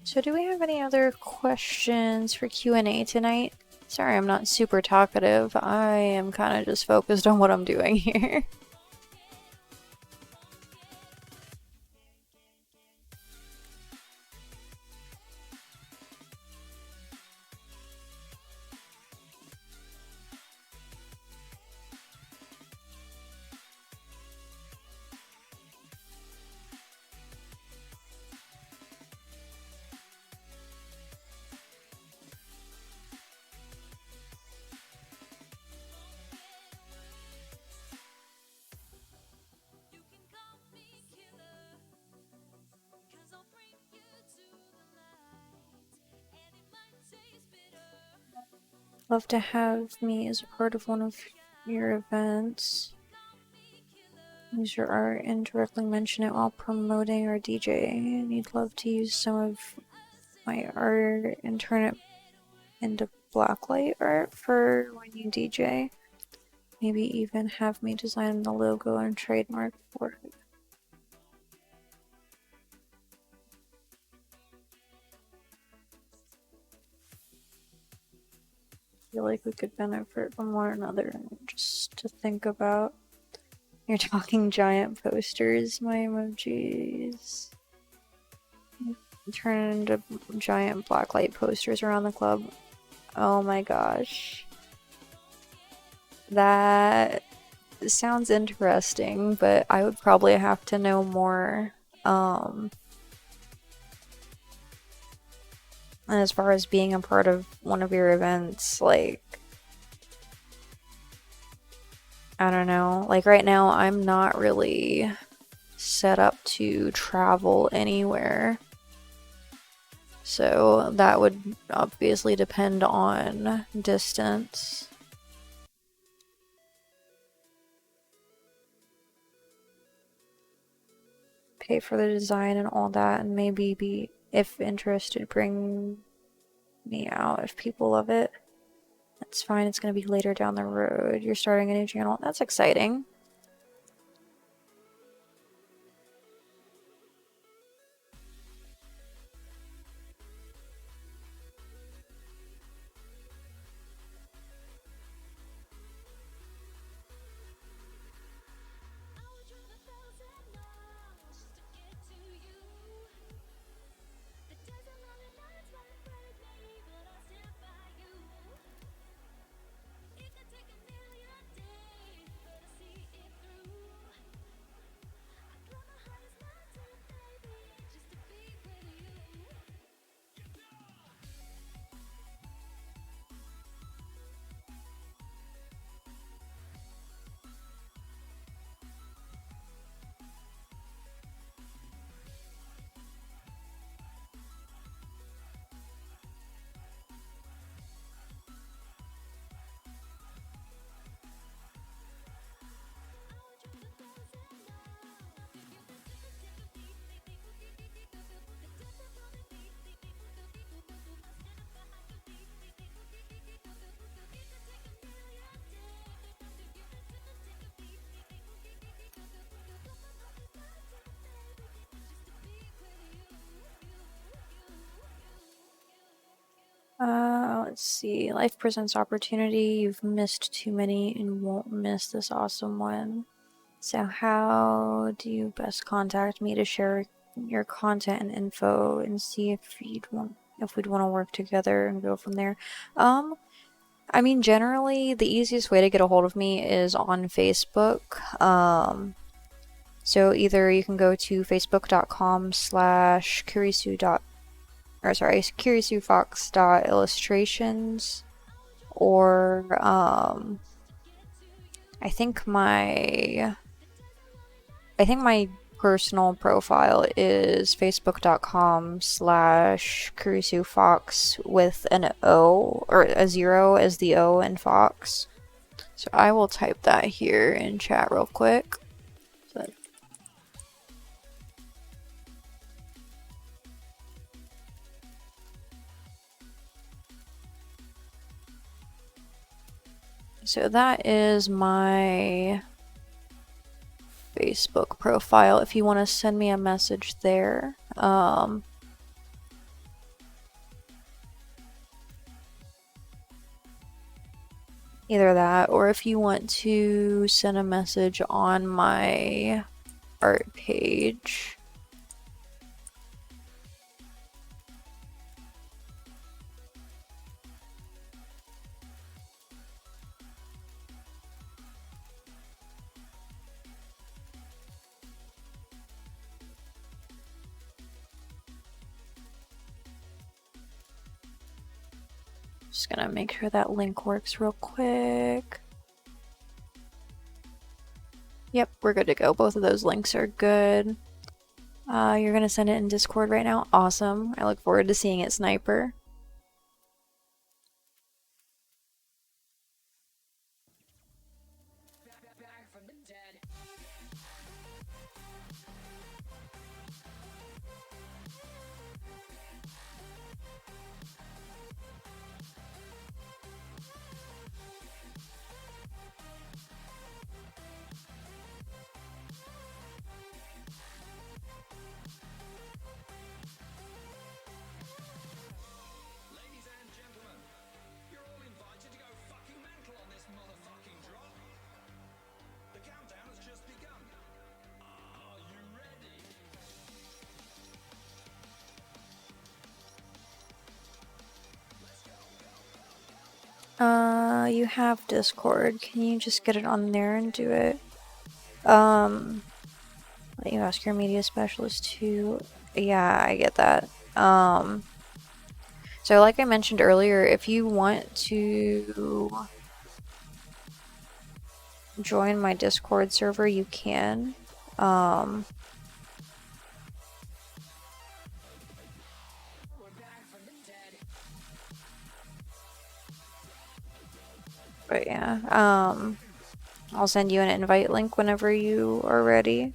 So do we have any other questions for Q&A tonight? Sorry, I'm not super talkative. I am kind of just focused on what I'm doing here. Love to have me as a part of one of your events. Use your art and directly mention it while promoting our DJ. I'd love to use some of my art and turn it into blacklight art for when you DJ. Maybe even have me design the logo and trademark for it. I feel like we could benefit from one another, just to think about. You're talking giant posters, my emojis. Turn into giant blacklight posters around the club. Oh my gosh. That sounds interesting, but I would probably have to know more. And as far as being a part of one of your events, like, I don't know. Like, right now, I'm not really set up to travel anywhere. So that would obviously depend on distance. Pay for the design and all that, and maybe be, if interested, bring me out if people love it. That's fine, it's gonna be later down the road. You're starting a new channel. That's exciting. let's see. Life presents opportunity. You've missed too many and won't miss this awesome one. So how do you best contact me to share your content and info and see if we'd want to work together and go from there? I mean, generally, the easiest way to get a hold of me is on Facebook. So either you can go to facebook.com/kurisu. Or sorry, KurisuFox.illustrations, or I think my personal profile is facebook.com/KurisuFox with an O or a 0 as the O in Fox. So I will type that here in chat real quick. So that is my Facebook profile if you want to send me a message there. Either that, or if you want to send a message on my art page. Just gonna make sure that link works real quick. Yep, we're good to go. Both of those links are good. You're gonna send it in Discord right now? Awesome. I look forward to seeing it, Sniper. You have Discord. Can you just get it on there and do it? Let you ask your media specialist to. Yeah, I get that. So like I mentioned earlier, if you want to join my Discord server, you can. But yeah, I'll send you an invite link whenever you are ready.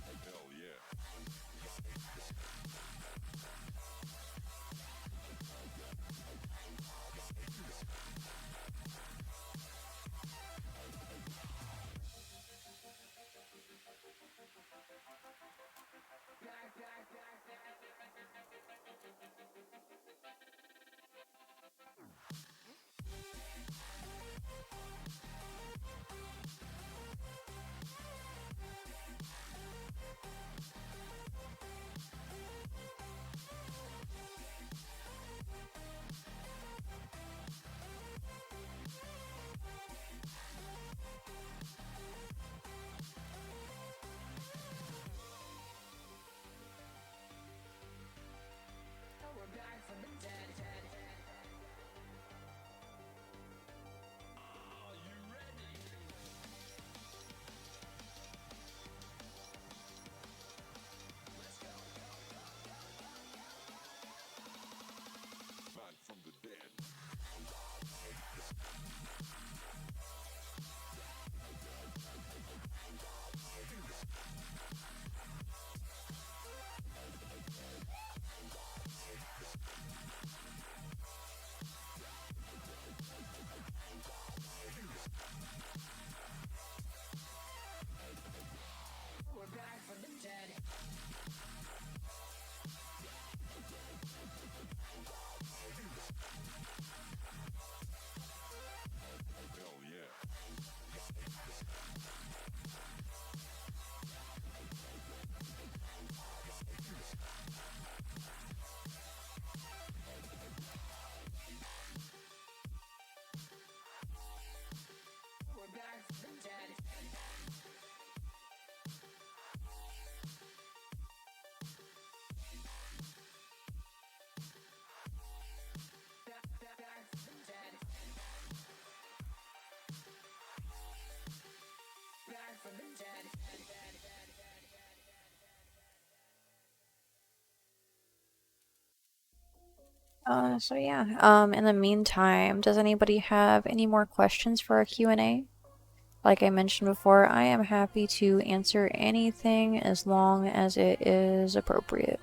So yeah, in the meantime, does anybody have any more questions for our Q&A? Like I mentioned before, I am happy to answer anything as long as it is appropriate.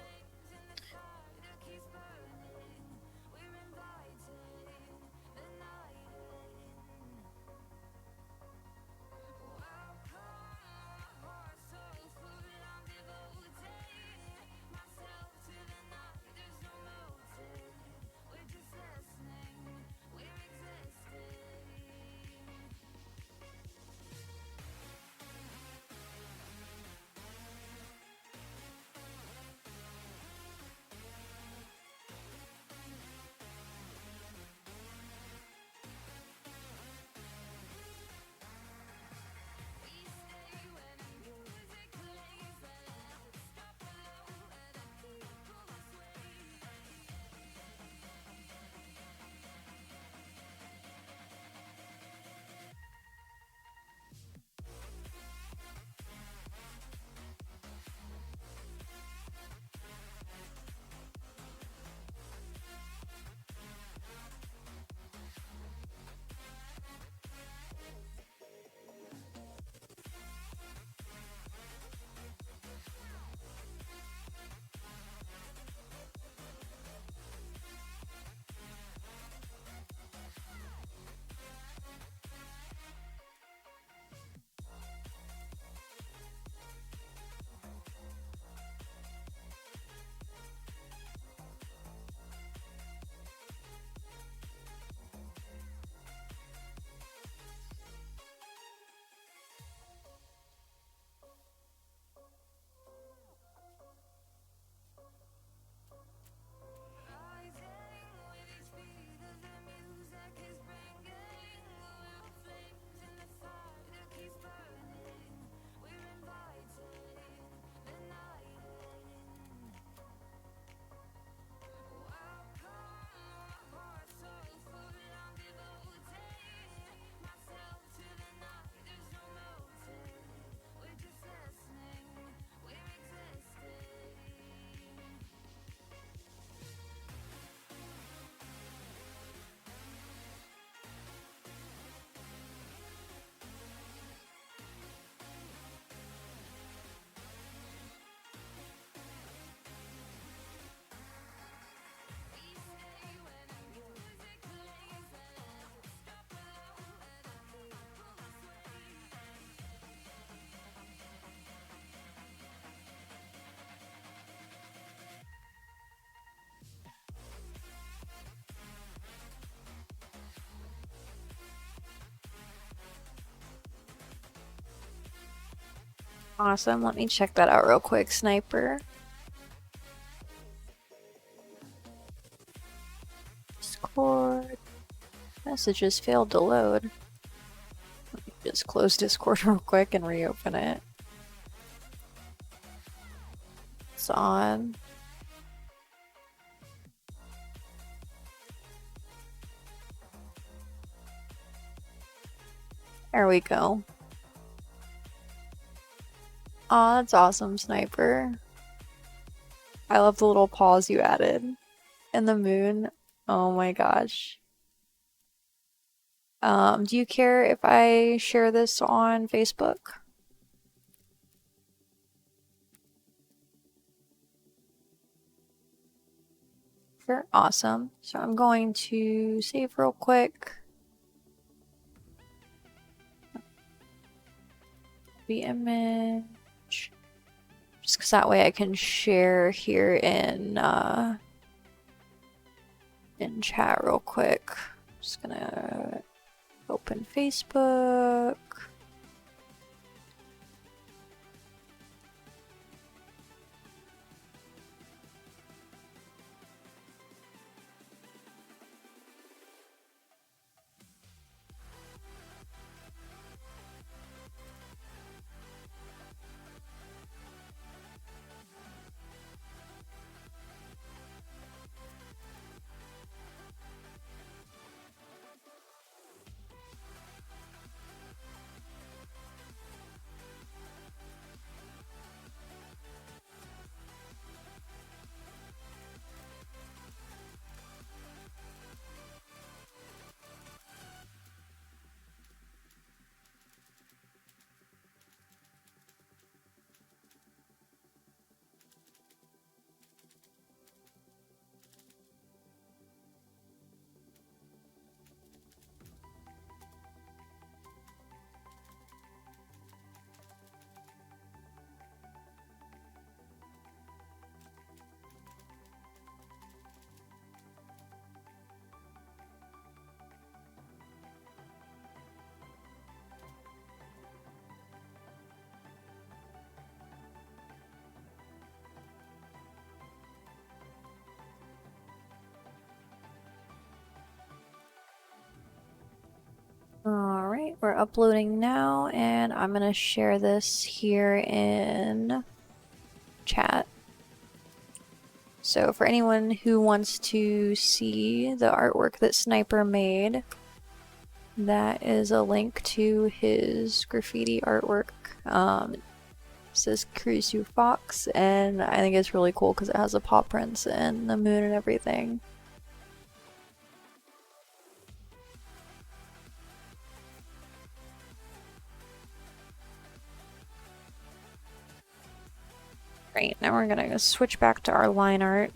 Awesome. Let me check that out real quick, Sniper. Discord. Messages failed to load. Let me just close Discord real quick and reopen it. It's on. There we go. Aw, that's awesome, Sniper. I love the little pause you added. And the moon. Oh my gosh. Do you care if I share this on Facebook? Sure. Awesome. So I'm going to save real quick. The image. Just because that way I can share here in chat real quick. Just gonna open Facebook. We're uploading now, and I'm gonna share this here in chat. So for anyone who wants to see the artwork that Sniper made, that is a link to his graffiti artwork. It says KurisuFox, and I think it's really cool because it has the paw prints and the moon and everything. Great, now we're gonna switch back to our line art.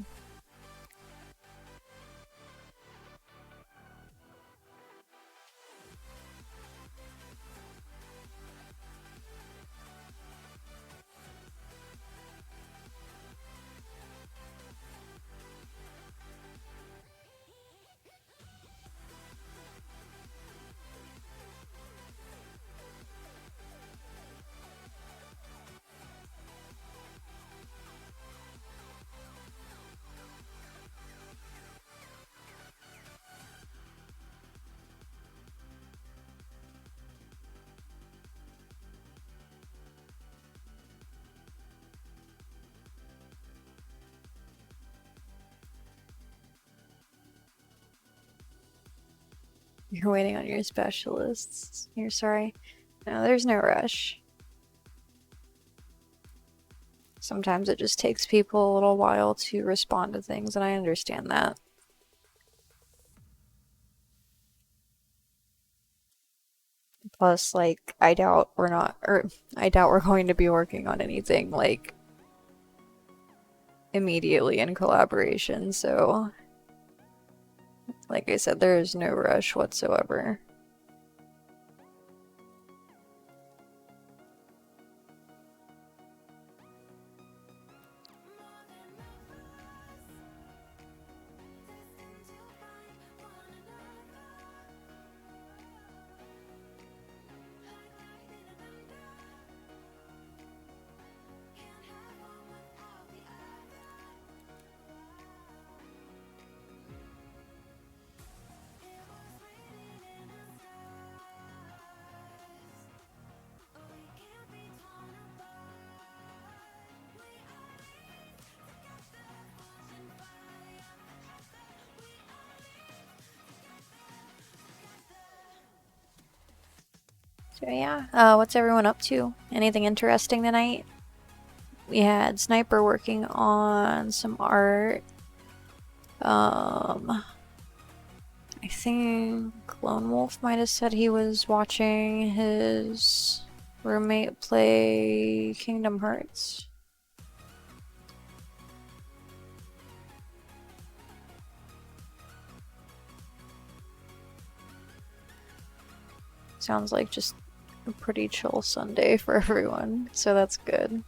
You're waiting on your specialists. You're sorry. No, there's no rush. Sometimes it just takes people a little while to respond to things, and I understand that. Plus, like, I doubt we're going to be working on anything, like, immediately in collaboration, so like I said, there is no rush whatsoever. So yeah, what's everyone up to? Anything interesting tonight? We had Sniper working on some art. I think Lone Wolf might have said he was watching his roommate play Kingdom Hearts. Sounds like just a pretty chill Sunday for everyone, so that's good.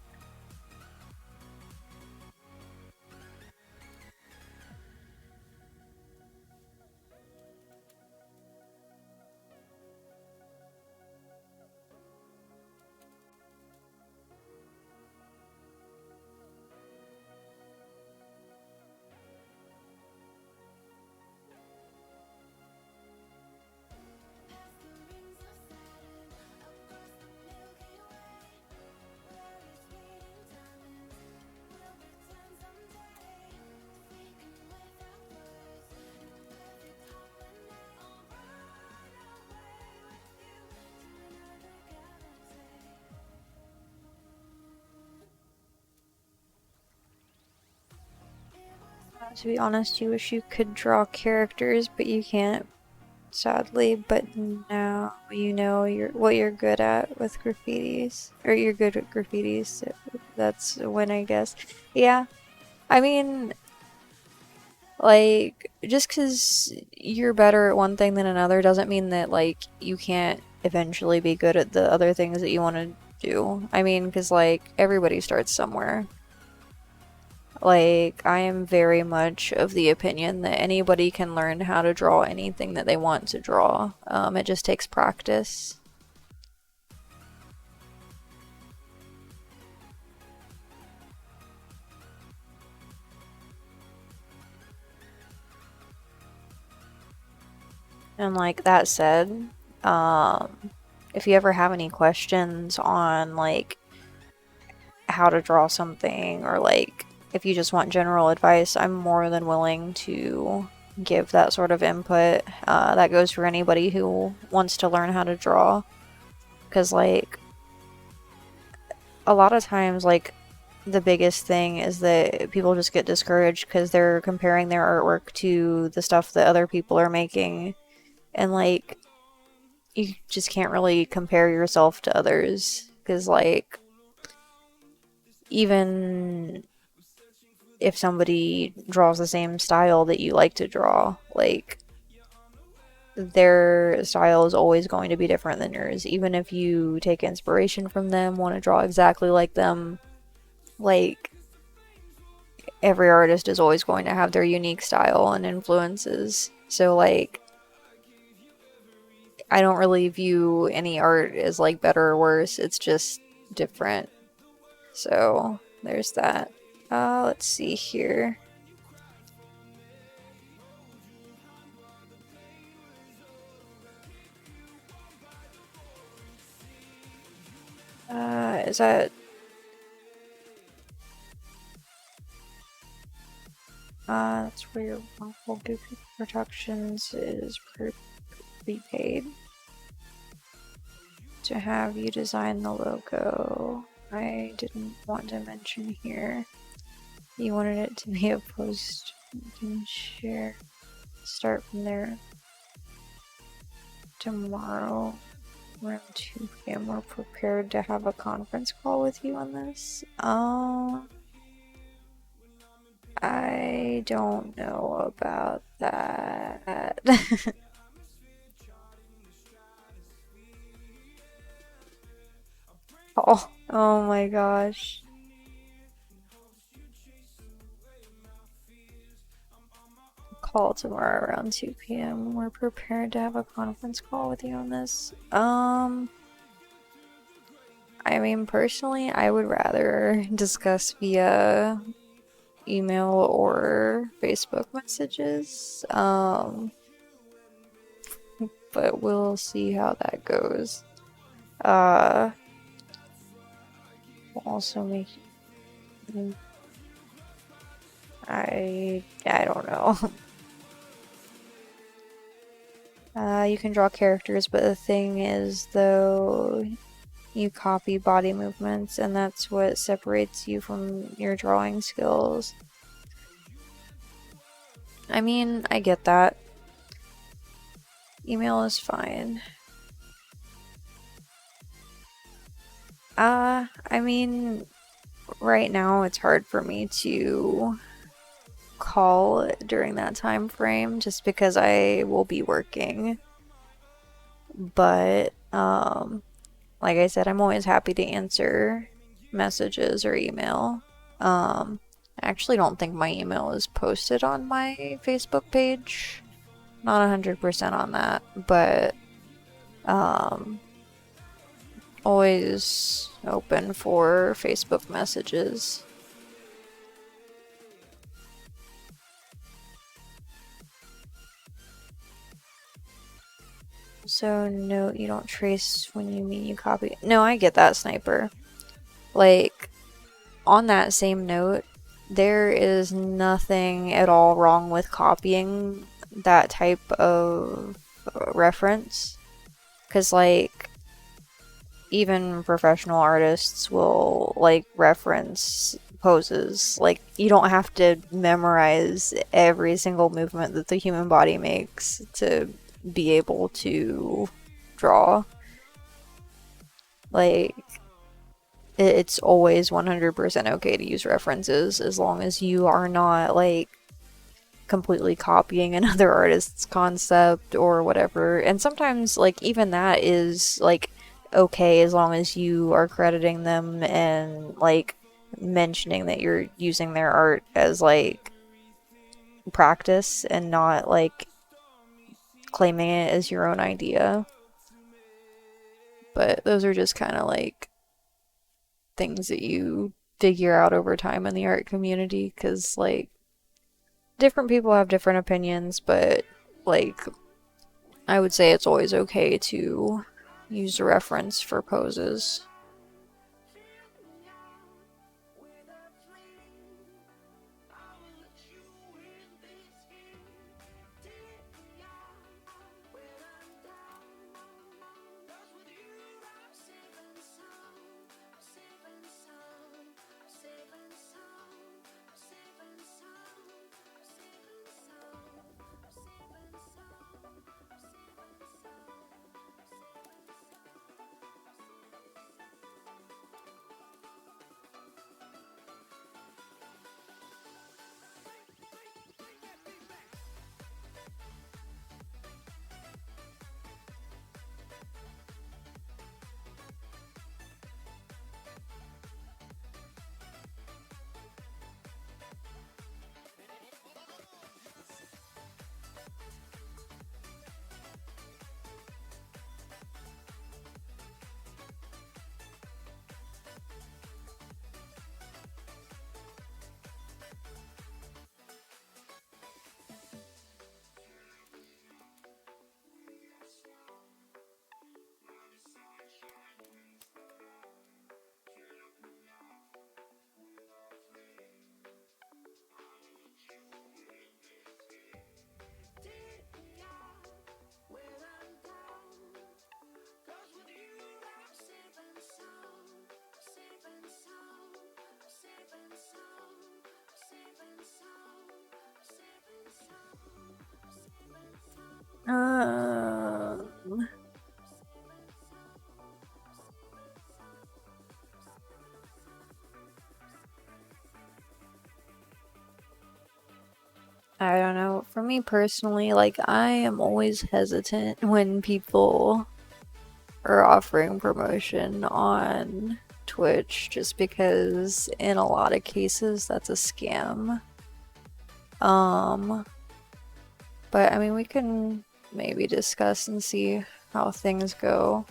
To be honest, you wish you could draw characters, but you can't, sadly. But now you know what you're good at with graffitis, or you're good at graffitis. So that's a win, I guess. Yeah, I mean, like, just because you're better at one thing than another doesn't mean that, like, you can't eventually be good at the other things that you want to do. I mean, because, like, everybody starts somewhere. Like, I am very much of the opinion that anybody can learn how to draw anything that they want to draw. It just takes practice. And like that said, if you ever have any questions on like how to draw something, or like if you just want general advice, I'm more than willing to give that sort of input. That goes for anybody who wants to learn how to draw, because like a lot of times, like the biggest thing is that people just get discouraged because they're comparing their artwork to the stuff that other people are making, and like you just can't really compare yourself to others, because like even if somebody draws the same style that you like to draw, like their style is always going to be different than yours. Even if you take inspiration from them, want to draw exactly like them, like every artist is always going to have their unique style and influences. So like I don't really view any art as like better or worse. It's just different. So there's that. Let's see here. Is that that's where your wonderful goofy productions is prepaid to have you design the logo. I didn't want to mention here. You wanted it to be a post you can share. Start from there. Tomorrow around 2 p.m. We're prepared to have a conference call with you on this. I don't know about that. Oh my gosh. Call tomorrow around 2 p.m. We're prepared to have a conference call with you on this. I mean, personally, I would rather discuss via email or Facebook messages. But we'll see how that goes. We'll also make. I don't know. You can draw characters, but the thing is, though, you copy body movements, and that's what separates you from your drawing skills. I mean, I get that. Email is fine. I mean, right now it's hard for me to call during that time frame just because I will be working. But, like I said, I'm always happy to answer messages or email. I actually don't think my email is posted on my Facebook page. Not 100% on that, but always open for Facebook messages. So, no, you don't trace when you mean you copy. No, I get that, Sniper. Like, on that same note, there is nothing at all wrong with copying that type of reference. Because, like, even professional artists will, like, reference poses. Like, you don't have to memorize every single movement that the human body makes to be able to draw. Like, it's always 100% okay to use references as long as you are not like completely copying another artist's concept or whatever. And sometimes like even that is like okay as long as you are crediting them and like mentioning that you're using their art as like practice and not like claiming it as your own idea. But those are just kind of like things that you figure out over time in the art community, because like different people have different opinions, but like I would say it's always okay to use a reference for poses. I don't know. For me personally, like, I am always hesitant when people are offering promotion on Twitch just because in a lot of cases that's a scam. But I mean, we can maybe discuss and see how things go.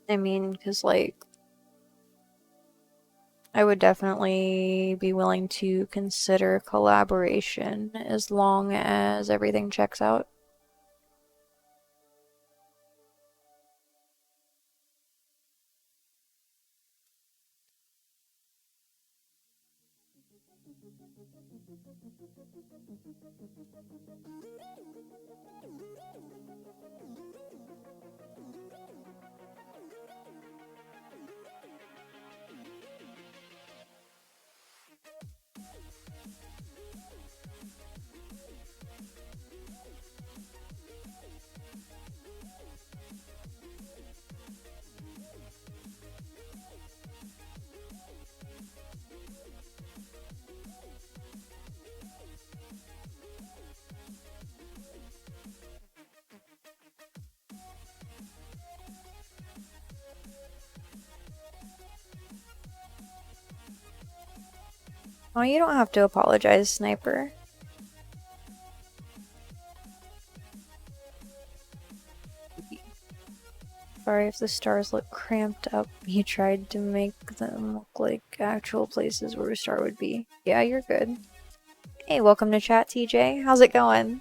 I mean, because, like, I would definitely be willing to consider collaboration as long as everything checks out. Oh, you don't have to apologize, Sniper. Sorry if the stars look cramped up. He tried to make them look like actual places where a star would be. Yeah, you're good. Hey, welcome to chat, TJ. How's it going?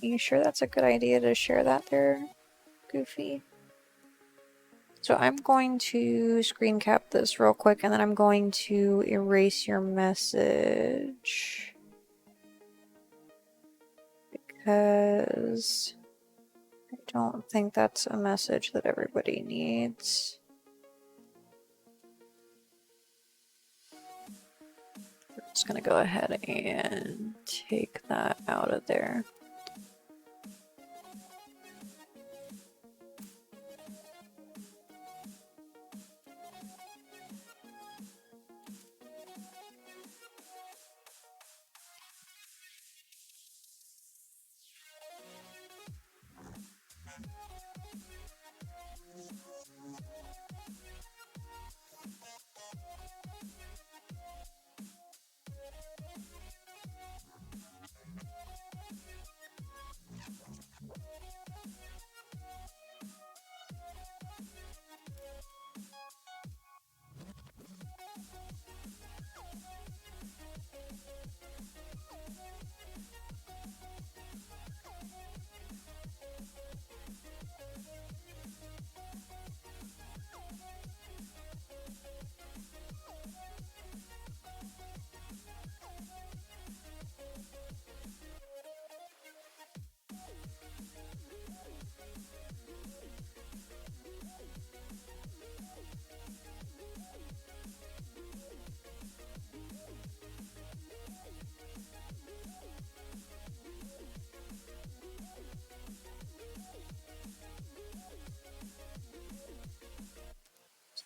Are you sure that's a good idea to share that there, Goofy? So I'm going to screen cap this real quick and then I'm going to erase your message. Because I don't think that's a message that everybody needs. We're just gonna go ahead and take that out of there.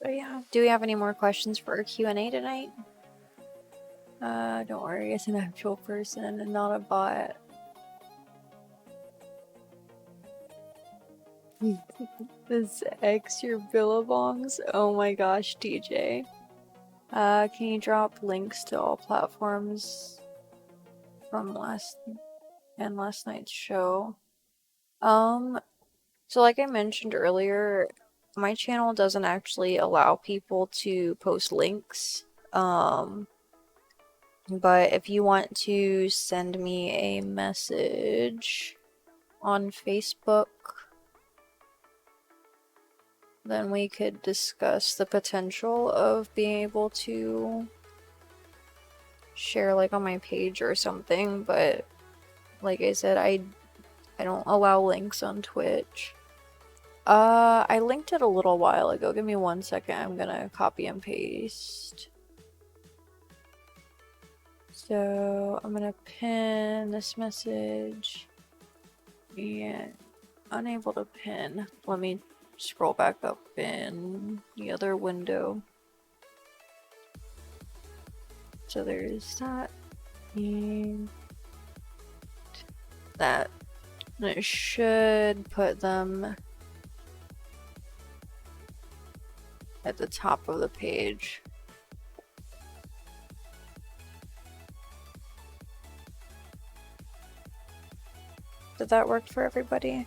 So yeah, do we have any more questions for our Q&A tonight? Don't worry, it's an actual person and not a bot. This X your billabongs? Oh my gosh, DJ. Can you drop links to all platforms from last night's show? So like I mentioned earlier, my channel doesn't actually allow people to post links. But if you want to send me a message on Facebook, then we could discuss the potential of being able to share like on my page or something, but like I said, I don't allow links on Twitch. I linked it a little while ago. Give me 1 second. I'm gonna copy and paste. So I'm gonna pin this message and unable to pin. Let me scroll back up in the other window. So there's that and that. And it should put them at the top of the page. Did that work for everybody?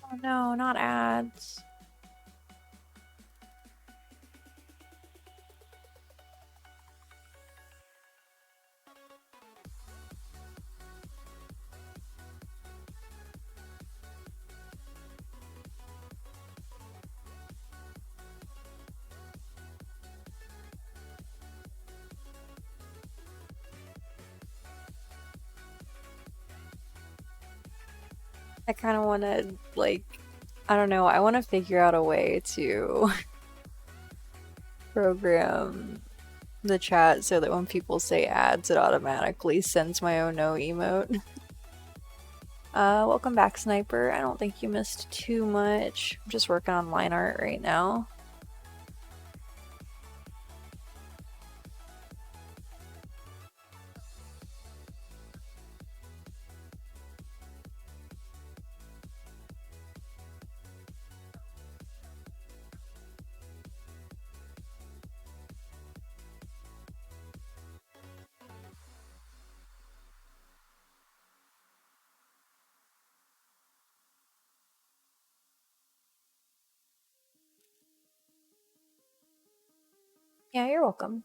Oh no, not ads. I kind of want to, like, I don't know, I want to figure out a way to program the chat so that when people say ads, it automatically sends my own no emote. Welcome back, Sniper. I don't think you missed too much. I'm just working on line art right now. Yeah, you're welcome.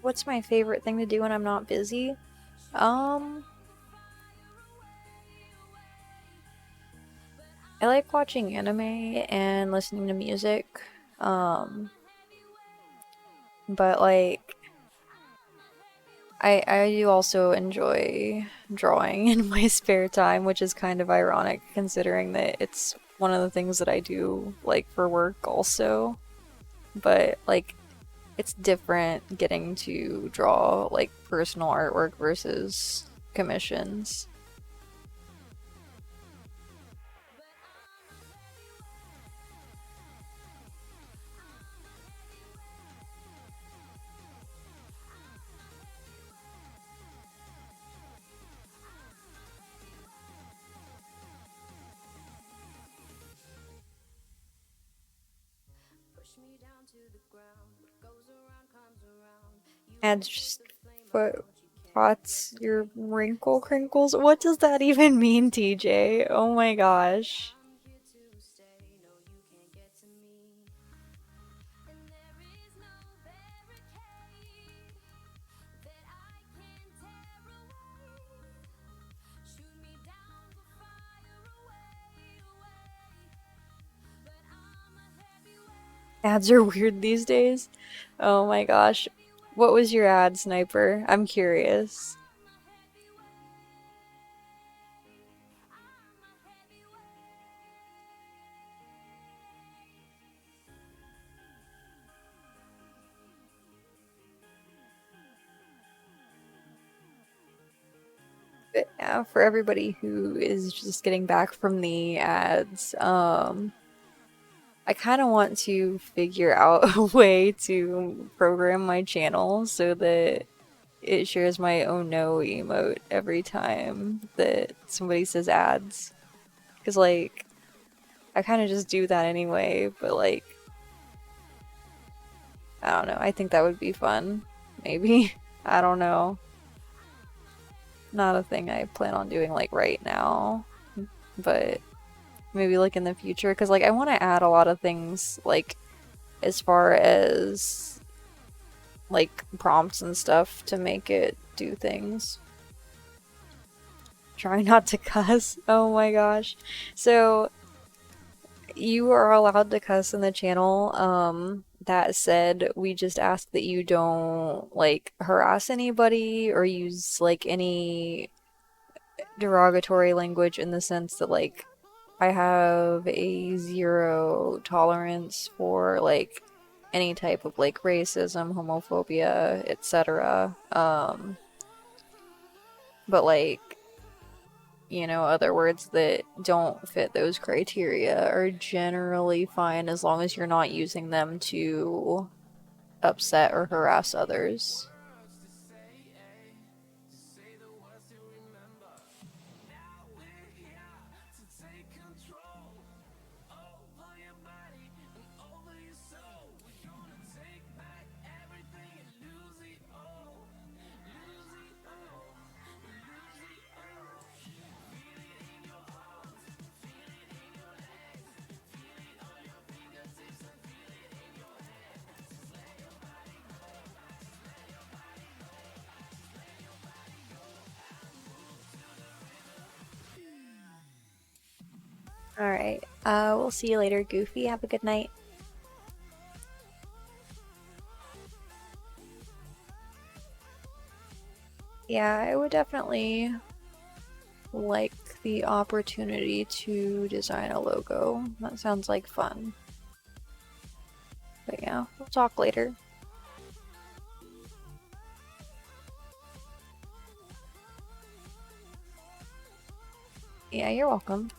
What's my favorite thing to do when I'm not busy? Um, I like watching anime and listening to music. Um, but like I do also enjoy drawing in my spare time, which is kind of ironic considering that it's one of the things that I do like for work also. But like it's different getting to draw like personal artwork versus commissions. And just foot pots your wrinkle crinkles. What does that even mean, TJ? Oh my gosh. Ads are weird these days. Oh my gosh. What was your ad, Sniper? I'm curious. But yeah, for everybody who is just getting back from the ads, I kind of want to figure out a way to program my channel so that it shares my "oh no" emote every time that somebody says ads. Because, like, I kind of just do that anyway, but, like, I don't know. I think that would be fun. Maybe. I don't know. Not a thing I plan on doing, like, right now, but maybe, like, in the future. Because, like, I want to add a lot of things, like, as far as, like, prompts and stuff to make it do things. Try not to cuss. Oh my gosh. So, you are allowed to cuss in the channel. That said, we just ask that you don't like harass anybody or use like any derogatory language in the sense that like I have a zero tolerance for like any type of like racism, homophobia, etc. But like other words that don't fit those criteria are generally fine as long as you're not using them to upset or harass others. All right. We'll see you later, Goofy. Have a good night. Yeah, I would definitely like the opportunity to design a logo. That sounds like fun. But yeah, we'll talk later. Yeah, you're welcome.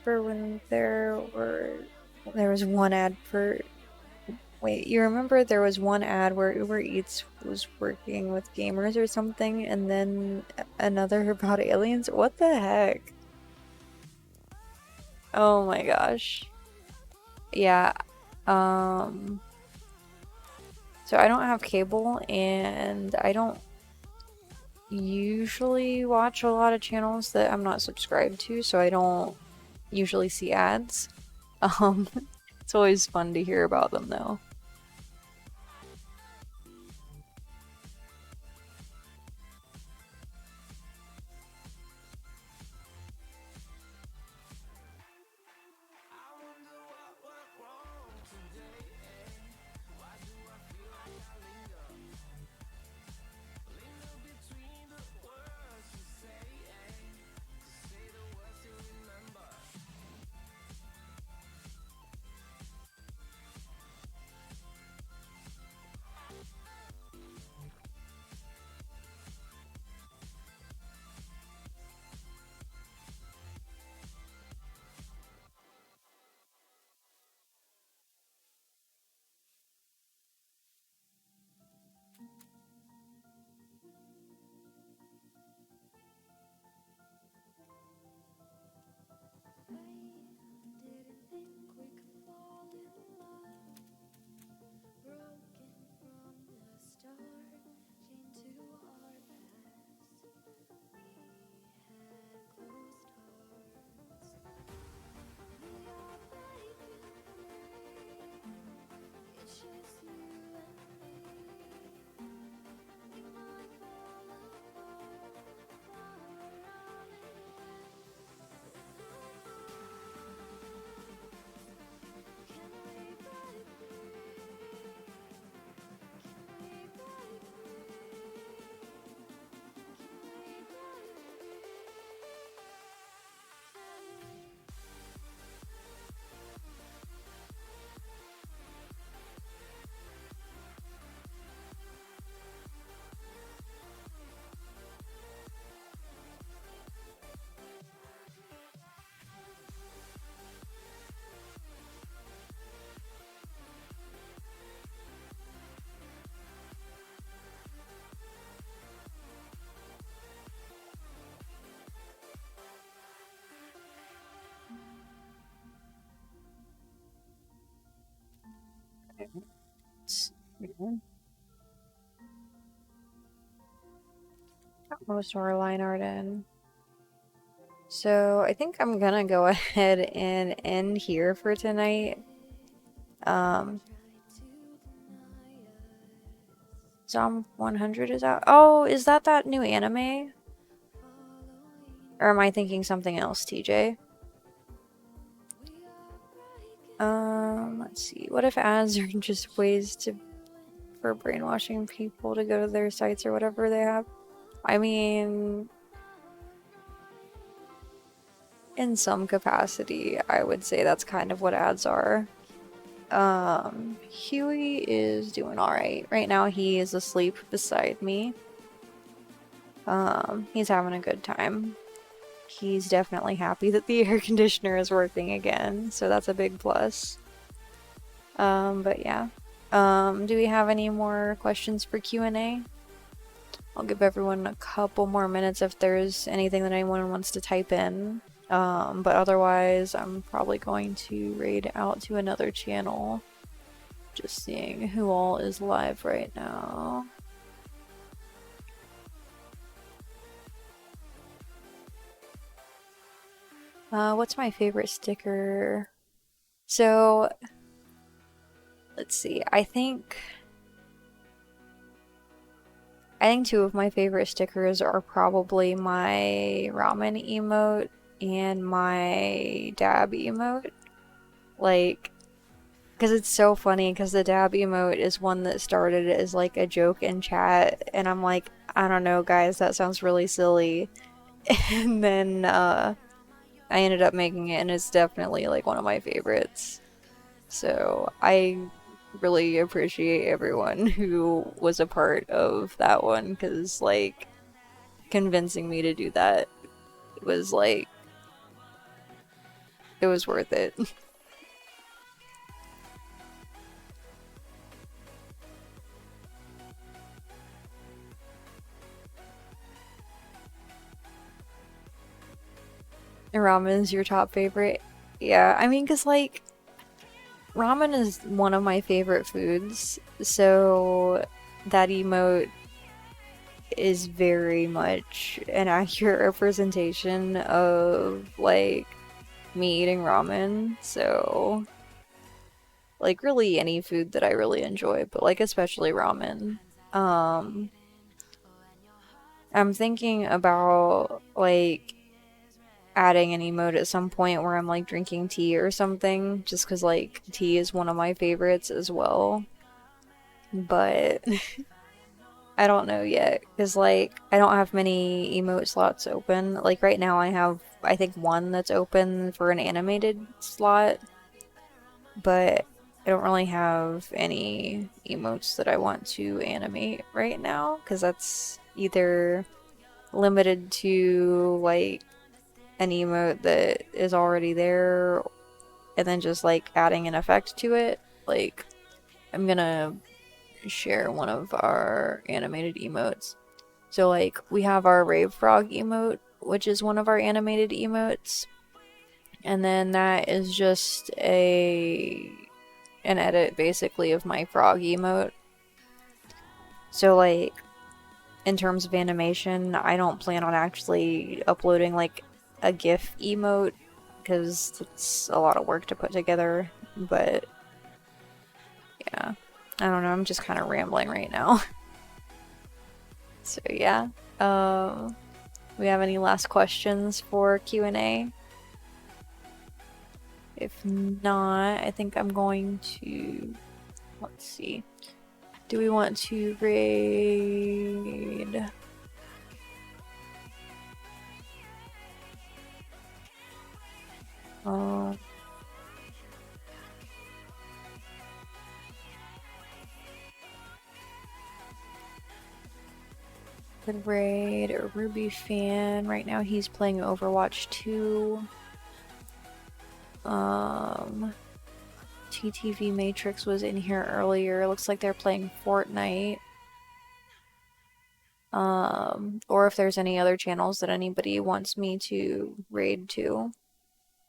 remember when there was one ad for wait, you remember there was one ad where Uber Eats was working with gamers or something, and then another about aliens? What the heck? Oh my gosh. Yeah. Um, so I don't have cable and I don't usually watch a lot of channels that I'm not subscribed to, so I don't usually see ads. Um, it's always fun to hear about them though. Got most of our line art in. So I think I'm gonna go ahead and end here for tonight. Um, Zom 100 is out. Oh, is that new anime? Or am I thinking something else, TJ? Let's see. What if ads are just ways for brainwashing people to go to their sites or whatever they have? I mean, in some capacity, I would say that's kind of what ads are. Huey is doing alright. Right now he is asleep beside me. He's having a good time. He's definitely happy that the air conditioner is working again, so that's a big plus. But yeah. Do we have any more questions for Q&A? I'll give everyone a couple more minutes if there's anything that anyone wants to type in. But otherwise, I'm probably going to raid out to another channel. Just seeing who all is live right now. What's my favorite sticker? So, let's see. I think two of my favorite stickers are probably my ramen emote and my dab emote. Like, because it's so funny, because the dab emote is one that started as like a joke in chat, and I'm like, I don't know, guys, that sounds really silly. And then I ended up making it, and it's definitely like one of my favorites. So I really appreciate everyone who was a part of that one, because like convincing me to do that was like It was worth it. Ramen is your top favorite? Yeah, I mean, 'cause like ramen is one of my favorite foods, so that emote is very much an accurate representation of like me eating ramen. So like really any food that I really enjoy, but like especially ramen. Um, I'm thinking about like adding an emote at some point where I'm like drinking tea or something, just 'cause like tea is one of my favorites as well. But I don't know yet, because like I don't have many emote slots open. Like right now I have I think one that's open for an animated slot, but I don't really have any emotes that I want to animate right now, because that's either limited to like an emote that is already there and then just like adding an effect to it. Like I'm gonna share one of our animated emotes. So like we have our Rave Frog emote, which is one of our animated emotes. And then that is just a an edit basically of my frog emote. So like in terms of animation, I don't plan on actually uploading like a GIF emote because it's a lot of work to put together. But yeah, I don't know. I'm just kind of rambling right now. So yeah, we have any last questions for Q&A? If not, I think I'm going to, let's see. Do we want to raid? Uh, could raid a Ruby fan. Right now he's playing Overwatch 2. TTV Matrix was in here earlier. Looks like they're playing Fortnite. Or if there's any other channels that anybody wants me to raid to,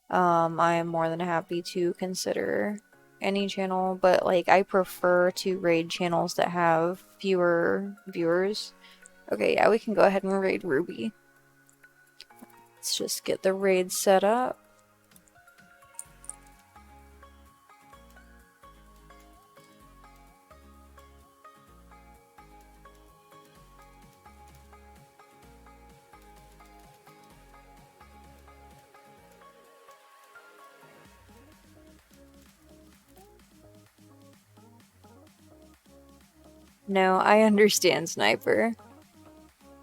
I am more than happy to consider any channel, but like I prefer to raid channels that have fewer viewers. Okay, yeah, we can go ahead and raid Ruby. Let's just get the raid set up. No, I understand, Sniper.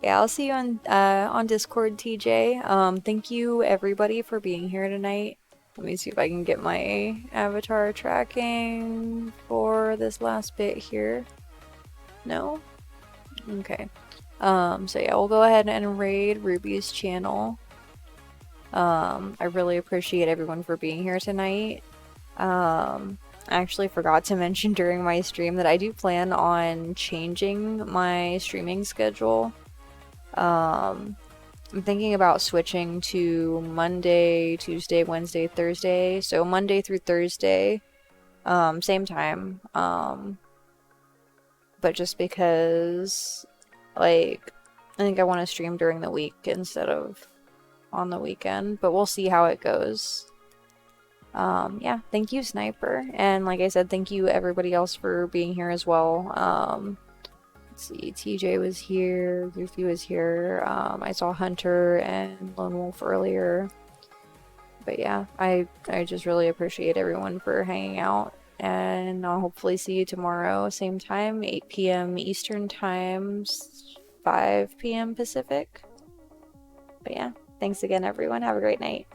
Yeah, I'll see you on Discord, TJ. Thank you everybody for being here tonight. Let me see if I can get my avatar tracking for this last bit here. No? Okay. So yeah, we'll go ahead and raid Ruby's channel. I really appreciate everyone for being here tonight. I actually forgot to mention during my stream that I do plan on changing my streaming schedule. I'm thinking about switching to Monday, Tuesday, Wednesday, Thursday. So Monday through Thursday, same time. But just because, like, I think I want to stream during the week instead of on the weekend. But we'll see how it goes. Yeah, thank you, Sniper. And like I said, thank you everybody else for being here as well. Let's see, TJ was here, Goofy was here, I saw Hunter and Lone Wolf earlier. But yeah, I just really appreciate everyone for hanging out. And I'll hopefully see you tomorrow, same time, 8 p.m. Eastern Time, 5 p.m. Pacific. But yeah, thanks again, everyone. Have a great night.